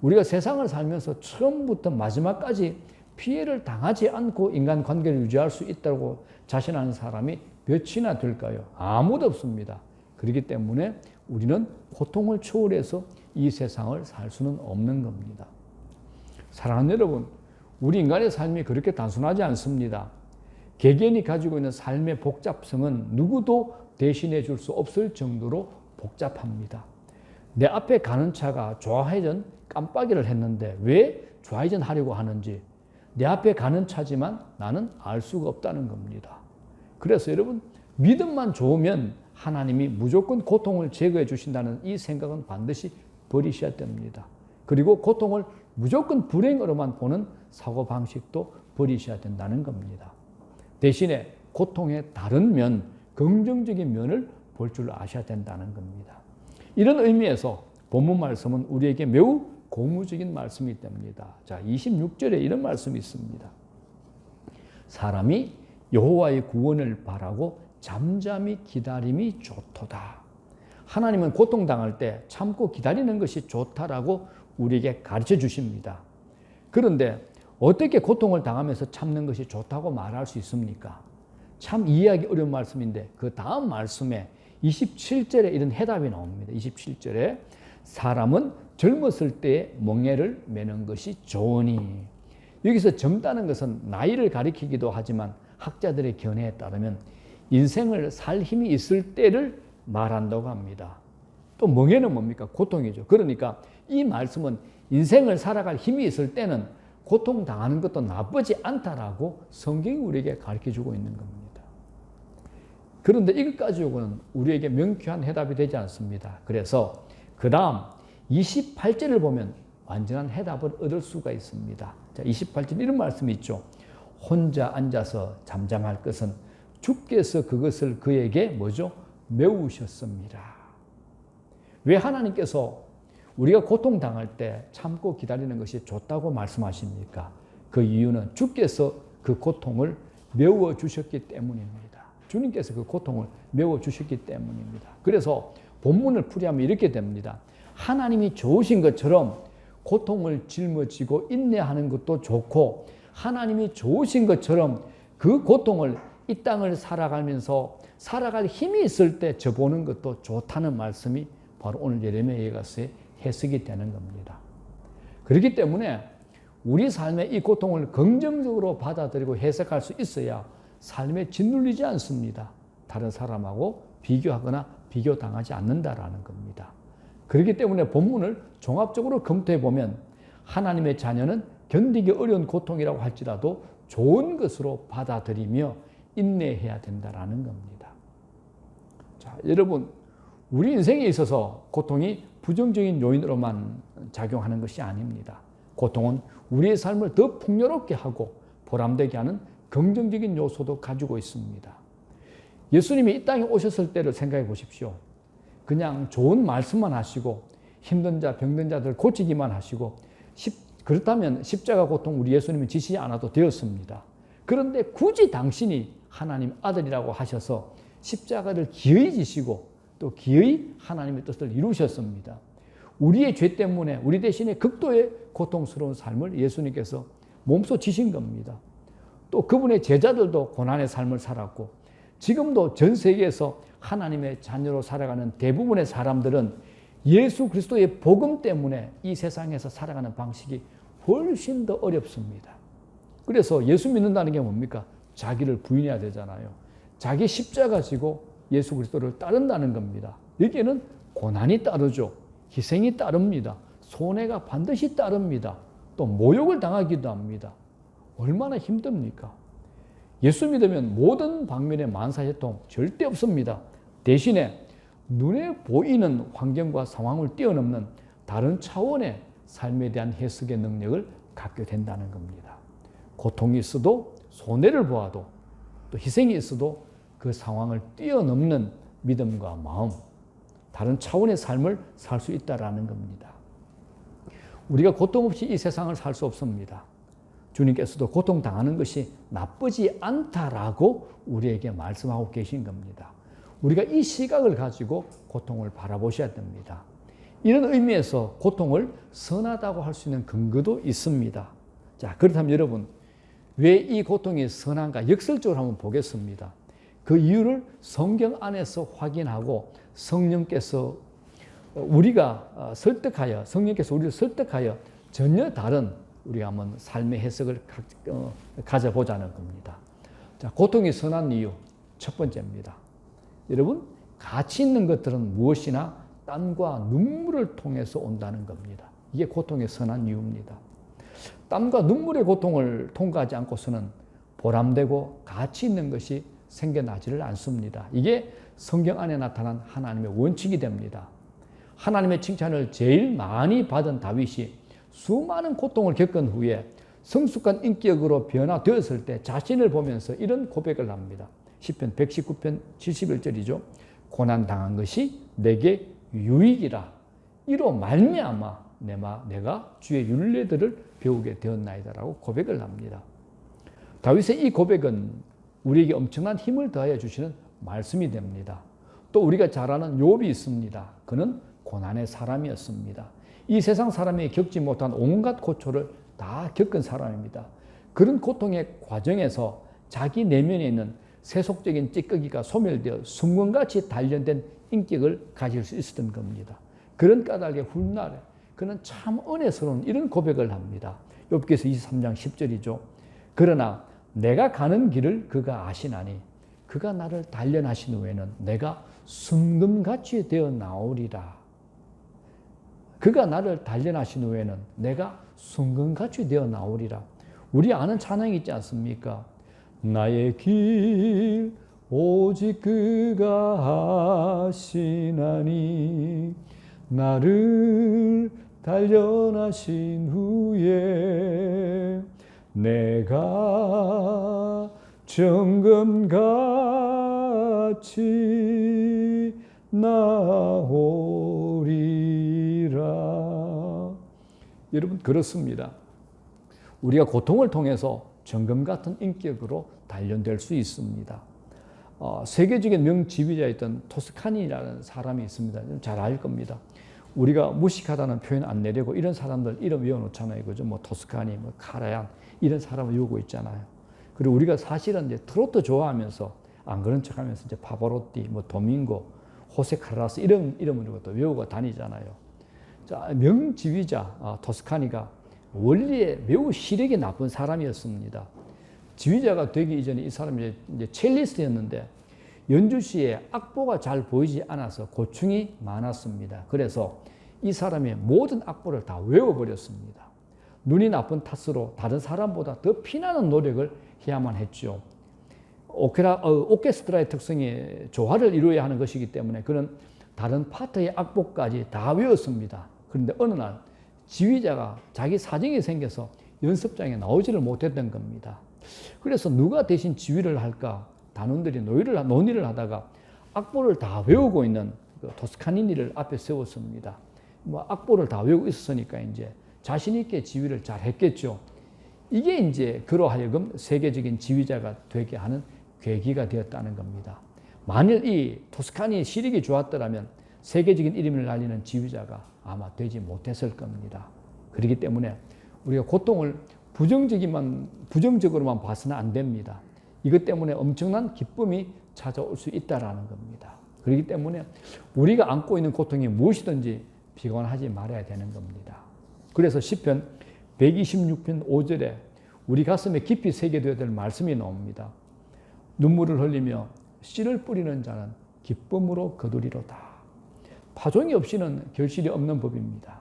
우리가 세상을 살면서 처음부터 마지막까지 피해를 당하지 않고 인간관계를 유지할 수 있다고 자신하는 사람이 몇이나 될까요? 아무도 없습니다. 그렇기 때문에 우리는 고통을 초월해서 이 세상을 살 수는 없는 겁니다. 사랑하는 여러분, 우리 인간의 삶이 그렇게 단순하지 않습니다. 개개인이 가지고 있는 삶의 복잡성은 누구도 대신해 줄 수 없을 정도로 복잡합니다. 내 앞에 가는 차가 좌회전 깜빡이를 했는데 왜 좌회전 하려고 하는지 내 앞에 가는 차지만 나는 알 수가 없다는 겁니다. 그래서 여러분, 믿음만 좋으면 하나님이 무조건 고통을 제거해 주신다는 이 생각은 반드시 버리셔야 됩니다. 그리고 고통을 무조건 불행으로만 보는 사고방식도 버리셔야 된다는 겁니다. 대신에 고통의 다른 면, 긍정적인 면을 볼 줄 아셔야 된다는 겁니다. 이런 의미에서 본문 말씀은 우리에게 매우 고무적인 말씀이 됩니다. 자, 26절에 이런 말씀이 있습니다. 사람이 여호와의 구원을 바라고 잠잠히 기다림이 좋도다. 하나님은 고통당할 때 참고 기다리는 것이 좋다라고 우리에게 가르쳐 주십니다. 그런데 어떻게 고통을 당하면서 참는 것이 좋다고 말할 수 있습니까? 참 이해하기 어려운 말씀인데 그 다음 말씀에 27절에 이런 해답이 나옵니다. 27절에 사람은 젊었을 때에 멍에를 매는 것이 좋으니, 여기서 젊다는 것은 나이를 가리키기도 하지만 학자들의 견해에 따르면 인생을 살 힘이 있을 때를 말한다고 합니다. 또 멍에는 뭡니까? 고통이죠. 그러니까 이 말씀은 인생을 살아갈 힘이 있을 때는 고통당하는 것도 나쁘지 않다라고 성경이 우리에게 가르쳐주고 있는 겁니다. 그런데 이것 가지고는 우리에게 명쾌한 해답이 되지 않습니다. 그래서 그 다음 28절을 보면 완전한 해답을 얻을 수가 있습니다. 자, 28절 이런 말씀이 있죠. 혼자 앉아서 잠잠할 것은 주께서 그것을 그에게 뭐죠? 메우셨습니다. 왜 하나님께서 우리가 고통당할 때 참고 기다리는 것이 좋다고 말씀하십니까? 그 이유는 주께서 그 고통을 메워주셨기 때문입니다. 주님께서 그 고통을 메워주셨기 때문입니다. 그래서 본문을 풀이하면 이렇게 됩니다. 하나님이 좋으신 것처럼 고통을 짊어지고 인내하는 것도 좋고 하나님이 좋으신 것처럼 그 고통을 이 땅을 살아가면서 살아갈 힘이 있을 때 져보는 것도 좋다는 말씀이 바로 오늘 예레미야서의 해석이 되는 겁니다. 그렇기 때문에 우리 삶의 이 고통을 긍정적으로 받아들이고 해석할 수 있어야 삶에 짓눌리지 않습니다. 다른 사람하고 비교하거나 비교당하지 않는다라는 겁니다. 그렇기 때문에 본문을 종합적으로 검토해 보면 하나님의 자녀는 견디기 어려운 고통이라고 할지라도 좋은 것으로 받아들이며 인내해야 된다라는 겁니다. 자, 여러분, 우리 인생에 있어서 고통이 부정적인 요인으로만 작용하는 것이 아닙니다. 고통은 우리의 삶을 더 풍요롭게 하고 보람되게 하는 긍정적인 요소도 가지고 있습니다. 예수님이 이 땅에 오셨을 때를 생각해 보십시오. 그냥 좋은 말씀만 하시고 힘든 자, 병든 자들 고치기만 하시고 그렇다면 십자가 고통 우리 예수님은 지시지 않아도 되었습니다. 그런데 굳이 당신이 하나님 아들이라고 하셔서 십자가를 기어이 지시고 또 기어이 하나님의 뜻을 이루셨습니다. 우리의 죄 때문에 우리 대신에 극도의 고통스러운 삶을 예수님께서 몸소 지신 겁니다. 또 그분의 제자들도 고난의 삶을 살았고 지금도 전 세계에서 하나님의 자녀로 살아가는 대부분의 사람들은 예수 그리스도의 복음 때문에 이 세상에서 살아가는 방식이 훨씬 더 어렵습니다. 그래서 예수 믿는다는 게 뭡니까? 자기를 부인해야 되잖아요. 자기 십자가 지고 예수 그리스도를 따른다는 겁니다. 여기에는 고난이 따르죠. 희생이 따릅니다. 손해가 반드시 따릅니다. 또 모욕을 당하기도 합니다. 얼마나 힘듭니까? 예수 믿으면 모든 방면의 만사해통 절대 없습니다. 대신에 눈에 보이는 환경과 상황을 뛰어넘는 다른 차원의 삶에 대한 해석의 능력을 갖게 된다는 겁니다. 고통이 있어도 손해를 보아도 또 희생이 있어도 그 상황을 뛰어넘는 믿음과 마음, 다른 차원의 삶을 살 수 있다는 겁니다. 우리가 고통 없이 이 세상을 살 수 없습니다. 주님께서도 고통당하는 것이 나쁘지 않다라고 우리에게 말씀하고 계신 겁니다. 우리가 이 시각을 가지고 고통을 바라보셔야 됩니다. 이런 의미에서 고통을 선하다고 할 수 있는 근거도 있습니다. 자, 그렇다면 여러분, 왜 이 고통이 선한가 역설적으로 한번 보겠습니다. 그 이유를 성경 안에서 확인하고 성령께서 우리가 설득하여, 성령께서 우리를 설득하여 전혀 다른 우리가 한번 삶의 해석을 가져보자는 겁니다. 자, 고통이 선한 이유 첫 번째입니다. 여러분, 가치 있는 것들은 무엇이나 땀과 눈물을 통해서 온다는 겁니다. 이게 고통의 선한 이유입니다. 땀과 눈물의 고통을 통과하지 않고서는 보람되고 가치 있는 것이 생겨나지를 않습니다. 이게 성경 안에 나타난 하나님의 원칙이 됩니다. 하나님의 칭찬을 제일 많이 받은 다윗이 수많은 고통을 겪은 후에 성숙한 인격으로 변화되었을 때 자신을 보면서 이런 고백을 합니다. 시편 119편 71절이죠. 고난당한 것이 내게 유익이라. 이로 말미암아 내가 주의 율례들을 배우게 되었나이다라고 고백을 합니다. 다윗의 이 고백은 우리에게 엄청난 힘을 더하여 주시는 말씀이 됩니다. 또 우리가 잘 아는 욥이 있습니다. 그는 고난의 사람이었습니다. 이 세상 사람이 겪지 못한 온갖 고초를 다 겪은 사람입니다. 그런 고통의 과정에서 자기 내면에 있는 세속적인 찌꺼기가 소멸되어 순금같이 단련된 인격을 가질 수 있었던 겁니다. 그런 까닭에 훗날에 그는 참 은혜스러운 이런 고백을 합니다. 욥기서 23장 10절이죠. 그러나 내가 가는 길을 그가 아시나니 그가 나를 단련하신 후에는 내가 순금같이 되어 나오리라. 그가 나를 단련하신 후에는 내가 순금같이 되어 나오리라. 우리 아는 찬양이 있지 않습니까? 나의 길 오직 그가 하시나니 나를 단련하신 후에 내가 정금같이 나오리라. 여러분, 그렇습니다. 우리가 고통을 통해서 정금 같은 인격으로 단련될 수 있습니다. 세계적인 명지휘자였던 토스카니라는 사람이 있습니다. 잘 알 겁니다. 우리가 무식하다는 표현 안 내려고 이런 사람들 이름 외워놓잖아요. 그죠? 뭐 토스카니, 뭐 카라얀 이런 사람을 외우고 있잖아요. 그리고 우리가 사실은 이제 트로트 좋아하면서 안 그런 척하면서 이제 파바로티, 뭐 도밍고, 호세 카라라스 이런 이름으로 또 외우고 다니잖아요. 자, 명지휘자 토스카니가 원리에 매우 시력이 나쁜 사람이었습니다. 지휘자가 되기 이전에 이 사람이 이제 첼리스트였는데 연주 시에 악보가 잘 보이지 않아서 고충이 많았습니다. 그래서 이 사람의 모든 악보를 다 외워버렸습니다. 눈이 나쁜 탓으로 다른 사람보다 더 피나는 노력을 해야만 했죠. 오케스트라의 특성이 조화를 이루어야 하는 것이기 때문에 그는 다른 파트의 악보까지 다 외웠습니다. 그런데 어느 날 지휘자가 자기 사정이 생겨서 연습장에 나오지를 못했던 겁니다. 그래서 누가 대신 지휘를 할까 단원들이 논의를 하다가 악보를 다 외우고 있는 토스카니니를 앞에 세웠습니다. 뭐 악보를 다 외우고 있었으니까 이제 자신 있게 지휘를 잘 했겠죠. 이게 이제 그로 하여금 세계적인 지휘자가 되게 하는 계기가 되었다는 겁니다. 만일 이 토스카니의 시력이 좋았더라면 세계적인 이름을 날리는 지휘자가 아마 되지 못했을 겁니다. 그렇기 때문에 우리가 고통을 부정적으로만 봐서는 안 됩니다. 이것 때문에 엄청난 기쁨이 찾아올 수 있다는 겁니다. 그렇기 때문에 우리가 안고 있는 고통이 무엇이든지 비관하지 말아야 되는 겁니다. 그래서 시편 126편 5절에 우리 가슴에 깊이 새겨둬야 될 말씀이 나옵니다. 눈물을 흘리며 씨를 뿌리는 자는 기쁨으로 거두리로다. 파종이 없이는 결실이 없는 법입니다.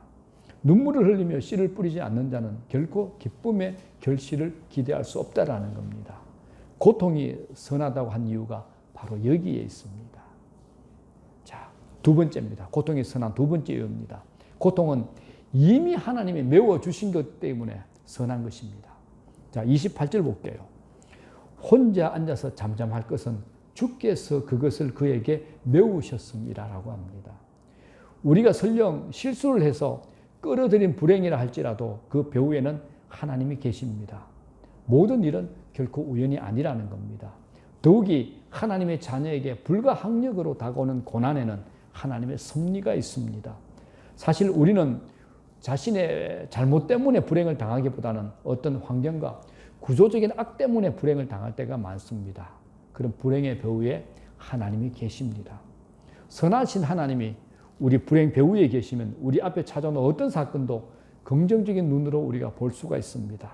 눈물을 흘리며 씨를 뿌리지 않는 자는 결코 기쁨의 결실을 기대할 수 없다라는 겁니다. 고통이 선하다고 한 이유가 바로 여기에 있습니다. 자, 두 번째입니다. 고통이 선한 두 번째 이유입니다. 고통은 이미 하나님이 메워주신 것 때문에 선한 것입니다. 자, 28절 볼게요. 혼자 앉아서 잠잠할 것은 주께서 그것을 그에게 메우셨습니다라고 합니다. 우리가 설령 실수를 해서 끌어들인 불행이라 할지라도 그 배후에는 하나님이 계십니다. 모든 일은 결코 우연이 아니라는 겁니다. 더욱이 하나님의 자녀에게 불가항력으로 다가오는 고난에는 하나님의 섭리가 있습니다. 사실 우리는 자신의 잘못 때문에 불행을 당하기보다는 어떤 환경과 구조적인 악 때문에 불행을 당할 때가 많습니다. 그런 불행의 배후에 하나님이 계십니다. 선하신 하나님이 우리 불행 배후에 계시면 우리 앞에 찾아오는 어떤 사건도 긍정적인 눈으로 우리가 볼 수가 있습니다.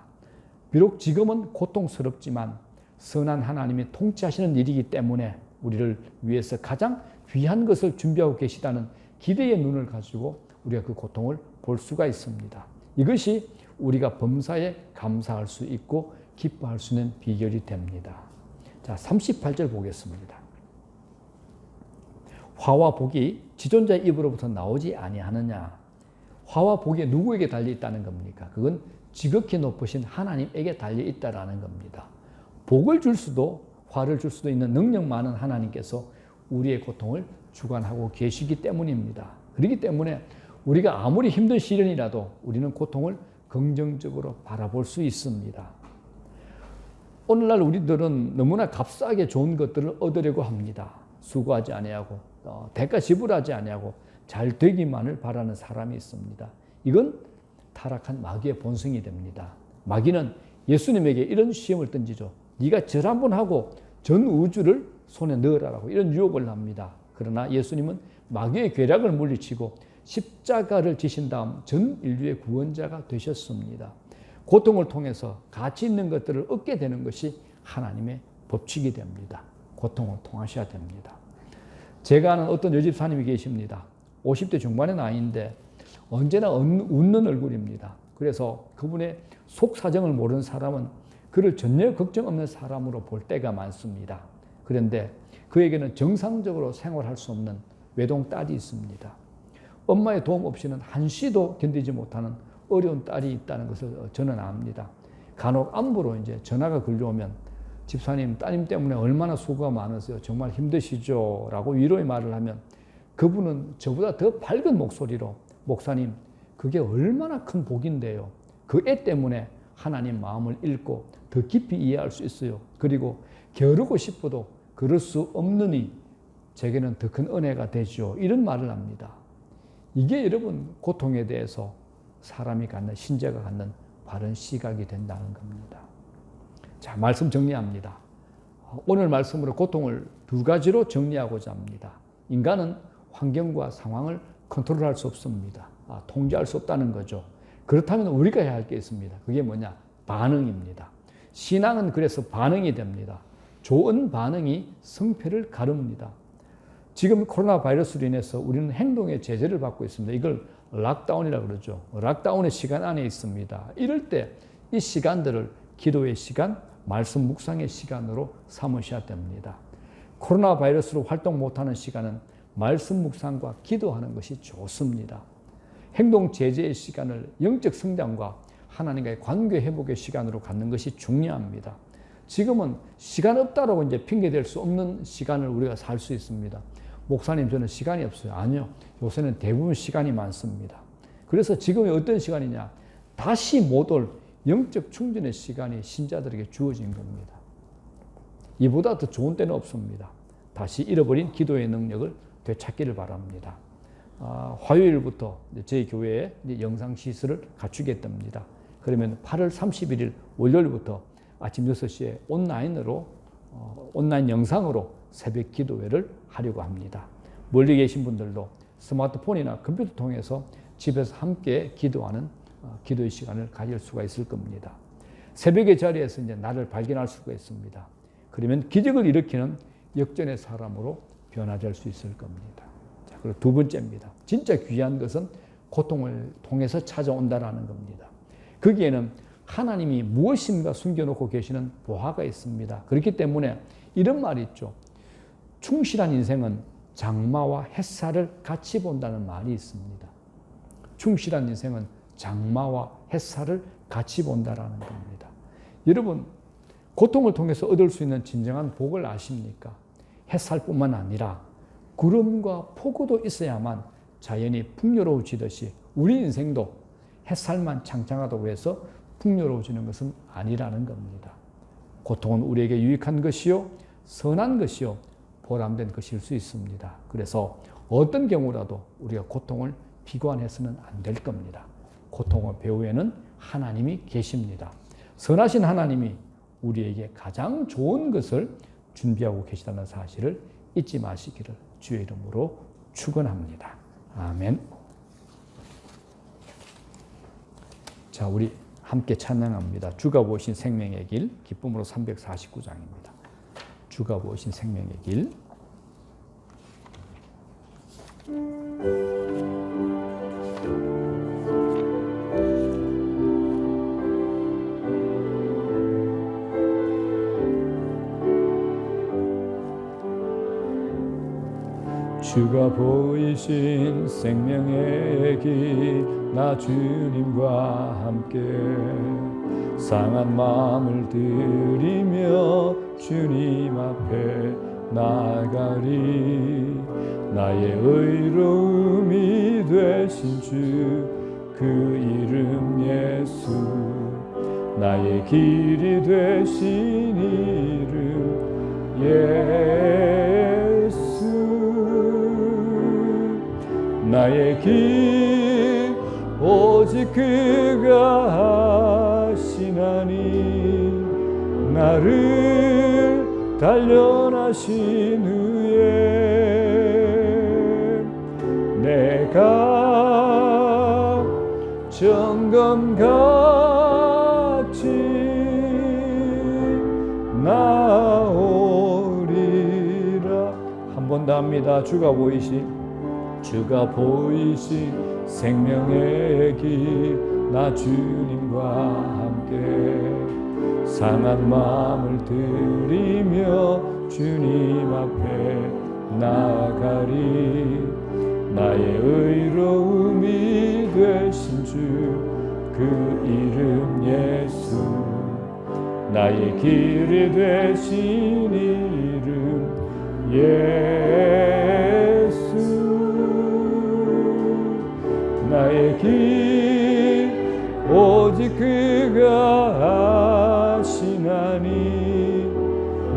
비록 지금은 고통스럽지만 선한 하나님이 통치하시는 일이기 때문에 우리를 위해서 가장 귀한 것을 준비하고 계시다는 기대의 눈을 가지고 우리가 그 고통을 볼 수가 있습니다. 이것이 우리가 범사에 감사할 수 있고 기뻐할 수 있는 비결이 됩니다. 자, 38절 보겠습니다. 화와 복이 지존자의 입으로부터 나오지 아니하느냐. 화와 복이 누구에게 달려 있다는 겁니까? 그건 지극히 높으신 하나님에게 달려 있다라는 겁니다. 복을 줄 수도 화를 줄 수도 있는 능력 많은 하나님께서 우리의 고통을 주관하고 계시기 때문입니다. 그렇기 때문에 우리가 아무리 힘든 시련이라도 우리는 고통을 긍정적으로 바라볼 수 있습니다. 오늘날 우리들은 너무나 값싸게 좋은 것들을 얻으려고 합니다. 수고하지 아니하고 대가 지불하지 아니하고 잘 되기만을 바라는 사람이 있습니다. 이건 타락한 마귀의 본성이 됩니다. 마귀는 예수님에게 이런 시험을 던지죠. 네가 절 한 번 하고 전 우주를 손에 넣으라고 이런 유혹을 합니다. 그러나 예수님은 마귀의 괴락을 물리치고 십자가를 지신 다음 전 인류의 구원자가 되셨습니다. 고통을 통해서 가치 있는 것들을 얻게 되는 것이 하나님의 법칙이 됩니다. 고통을 통하셔야 됩니다. 제가 아는 어떤 여집사님이 계십니다. 50대 중반의 나이인데 언제나 웃는 얼굴입니다. 그래서 그분의 속 사정을 모르는 사람은 그를 전혀 걱정 없는 사람으로 볼 때가 많습니다. 그런데 그에게는 정상적으로 생활할 수 없는 외동딸이 있습니다. 엄마의 도움 없이는 한시도 견디지 못하는 어려운 딸이 있다는 것을 저는 압니다. 간혹 안부로 이제 전화가 걸려오면 집사님, 따님 때문에 얼마나 수고가 많으세요. 정말 힘드시죠? 라고 위로의 말을 하면 그분은 저보다 더 밝은 목소리로 목사님, 그게 얼마나 큰 복인데요. 그 애 때문에 하나님 마음을 읽고 더 깊이 이해할 수 있어요. 그리고 겨루고 싶어도 그럴 수 없느니 제게는 더 큰 은혜가 되죠. 이런 말을 합니다. 이게 여러분 고통에 대해서 사람이 갖는, 신자가 갖는 바른 시각이 된다는 겁니다. 자, 말씀 정리합니다. 오늘 말씀으로 고통을 두 가지로 정리하고자 합니다. 인간은 환경과 상황을 컨트롤할 수 없습니다. 통제할 수 없다는 거죠. 그렇다면 우리가 해야 할 게 있습니다. 그게 뭐냐? 반응입니다. 신앙은 그래서 반응이 됩니다. 좋은 반응이 성패를 가릅니다. 지금 코로나 바이러스로 인해서 우리는 행동의 제재를 받고 있습니다. 이걸 락다운이라고 그러죠. 락다운의 시간 안에 있습니다. 이럴 때 이 시간들을 기도의 시간, 말씀 묵상의 시간으로 삼으셔야 됩니다. 코로나 바이러스로 활동 못하는 시간은 말씀 묵상과 기도하는 것이 좋습니다. 행동 제재의 시간을 영적 성장과 하나님과의 관계 회복의 시간으로 갖는 것이 중요합니다. 지금은 시간 없다라고 이제 핑계댈 수 없는 시간을 우리가 살 수 있습니다. 목사님, 저는 시간이 없어요. 아니요. 요새는 대부분 시간이 많습니다. 그래서 지금이 어떤 시간이냐? 다시 못 올 영적 충전의 시간이 신자들에게 주어진 겁니다. 이보다 더 좋은 때는 없습니다. 다시 잃어버린 기도의 능력을 되찾기를 바랍니다. 화요일부터 저희 교회에 영상 시설을 갖추겠답니다. 그러면 8월 31일 월요일부터 아침 6시에 온라인 영상으로 새벽 기도회를 하려고 합니다. 멀리 계신 분들도 스마트폰이나 컴퓨터 통해서 집에서 함께 기도하는 기도의 시간을 가질 수가 있을 겁니다. 새벽의 자리에서 이제 나를 발견할 수가 있습니다. 그러면 기적을 일으키는 역전의 사람으로 변화될 수 있을 겁니다. 자, 그리고 두 번째입니다. 진짜 귀한 것은 고통을 통해서 찾아온다라는 겁니다. 거기에는 하나님이 무엇인가 숨겨놓고 계시는 보화가 있습니다. 그렇기 때문에 이런 말이 있죠. 충실한 인생은 장마와 햇살을 같이 본다는 말이 있습니다. 충실한 인생은 장마와 햇살을 같이 본다라는 겁니다. 여러분, 고통을 통해서 얻을 수 있는 진정한 복을 아십니까? 햇살뿐만 아니라 구름과 폭우도 있어야만 자연이 풍요로워지듯이 우리 인생도 햇살만 창창하다고 해서 풍요로워지는 것은 아니라는 겁니다. 고통은 우리에게 유익한 것이요, 선한 것이요, 보람된 것일 수 있습니다. 그래서 어떤 경우라도 우리가 고통을 비관해서는 안 될 겁니다. 고통의 배후에는 하나님이 계십니다. 선하신 하나님이 우리에게 가장 좋은 것을 준비하고 계시다는 사실을 잊지 마시기를 주의 이름으로 축원합니다. 아멘. 자, 우리 함께 찬양합니다. 주가 보신 생명의 길, 기쁨으로 349장입니다. 주가 보신 생명의 길. 주가 보이신 생명의 길, 나 주님과 함께 상한 마음을 들이며 주님 앞에 나아가리. 나의 의로움이 되신 주 그 이름 예수, 나의 길이 되신 이름 예수. 나의 길 오직 그가 하시나니, 나를 단련하신 후에 내가 점검같이 나오리. 본다 합니다. 주가 보이시 생명의 길 나 주님과 함께 상한 마음을 들이며 주님 앞에 나아가리. 나의 의로움이 되신 주 그 이름 예수 나의 길이 되신 이름 예수 나의 길 오직 그가 하시나니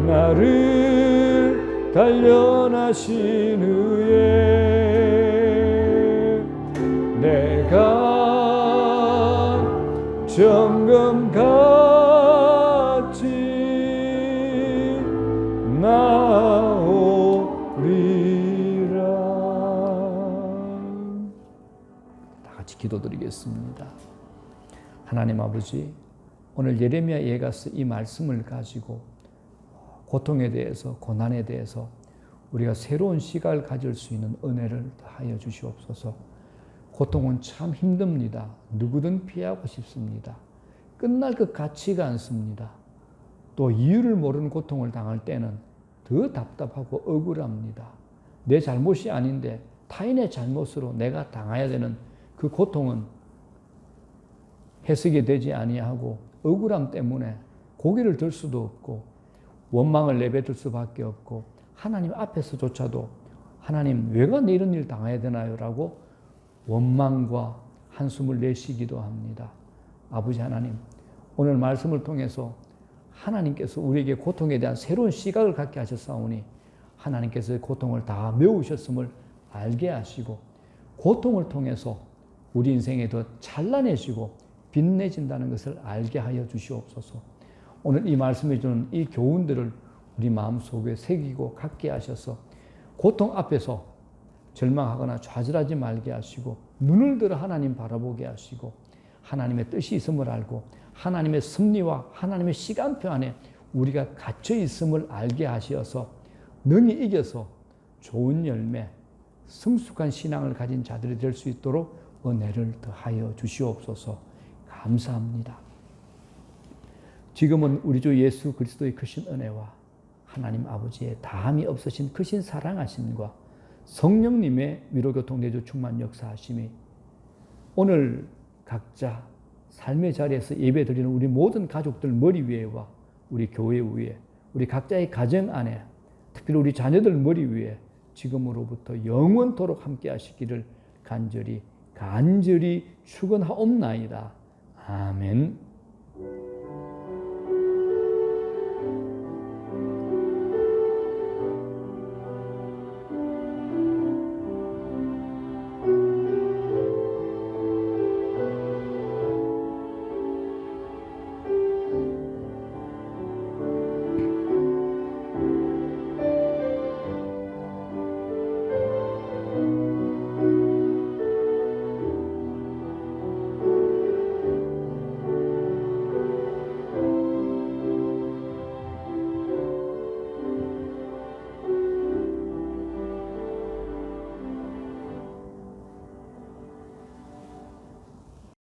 나를 단련하신 후에 내가 정금같이 나오리라. 다 같이 기도드리겠습니다. 하나님 아버지, 오늘 예레미야 예가서 이 말씀을 가지고 고통에 대해서, 고난에 대해서 우리가 새로운 시각을 가질 수 있는 은혜를 하여 주시옵소서. 고통은 참 힘듭니다. 누구든 피하고 싶습니다. 끝날 것 같지가 않습니다. 또 이유를 모르는 고통을 당할 때는 더 답답하고 억울합니다. 내 잘못이 아닌데 타인의 잘못으로 내가 당해야 되는 그 고통은 해석이 되지 아니하고 억울함 때문에 고개를 들 수도 없고 원망을 내뱉을 수밖에 없고 하나님 앞에서조차도 하나님 왜가 내 이런 일 당해야 되나요? 라고 원망과 한숨을 내쉬기도 합니다. 아버지 하나님, 오늘 말씀을 통해서 하나님께서 우리에게 고통에 대한 새로운 시각을 갖게 하셨사오니 하나님께서 고통을 다 메우셨음을 알게 하시고 고통을 통해서 우리 인생에 더 찬란해지고 빛내진다는 것을 알게 하여 주시옵소서. 오늘 이 말씀해 주는 이 교훈들을 우리 마음속에 새기고 갖게 하셔서 고통 앞에서 절망하거나 좌절하지 말게 하시고 눈을 들어 하나님 바라보게 하시고 하나님의 뜻이 있음을 알고 하나님의 섭리와 하나님의 시간표 안에 우리가 갇혀 있음을 알게 하시어서 능히 이겨서 좋은 열매, 성숙한 신앙을 가진 자들이 될 수 있도록 은혜를 더하여 주시옵소서. 감사합니다. 지금은 우리 주 예수 그리스도의 크신 은혜와 하나님 아버지의 다함이 없으신 크신 사랑하심과 성령님의 위로교통 내주 충만 역사하심이 오늘 각자 삶의 자리에서 예배 드리는 우리 모든 가족들 머리 위에와 우리 교회 위에 우리 각자의 가정 안에 특별히 우리 자녀들 머리 위에 지금으로부터 영원토록 함께 하시기를 간절히 축원하옵나이다. 아멘.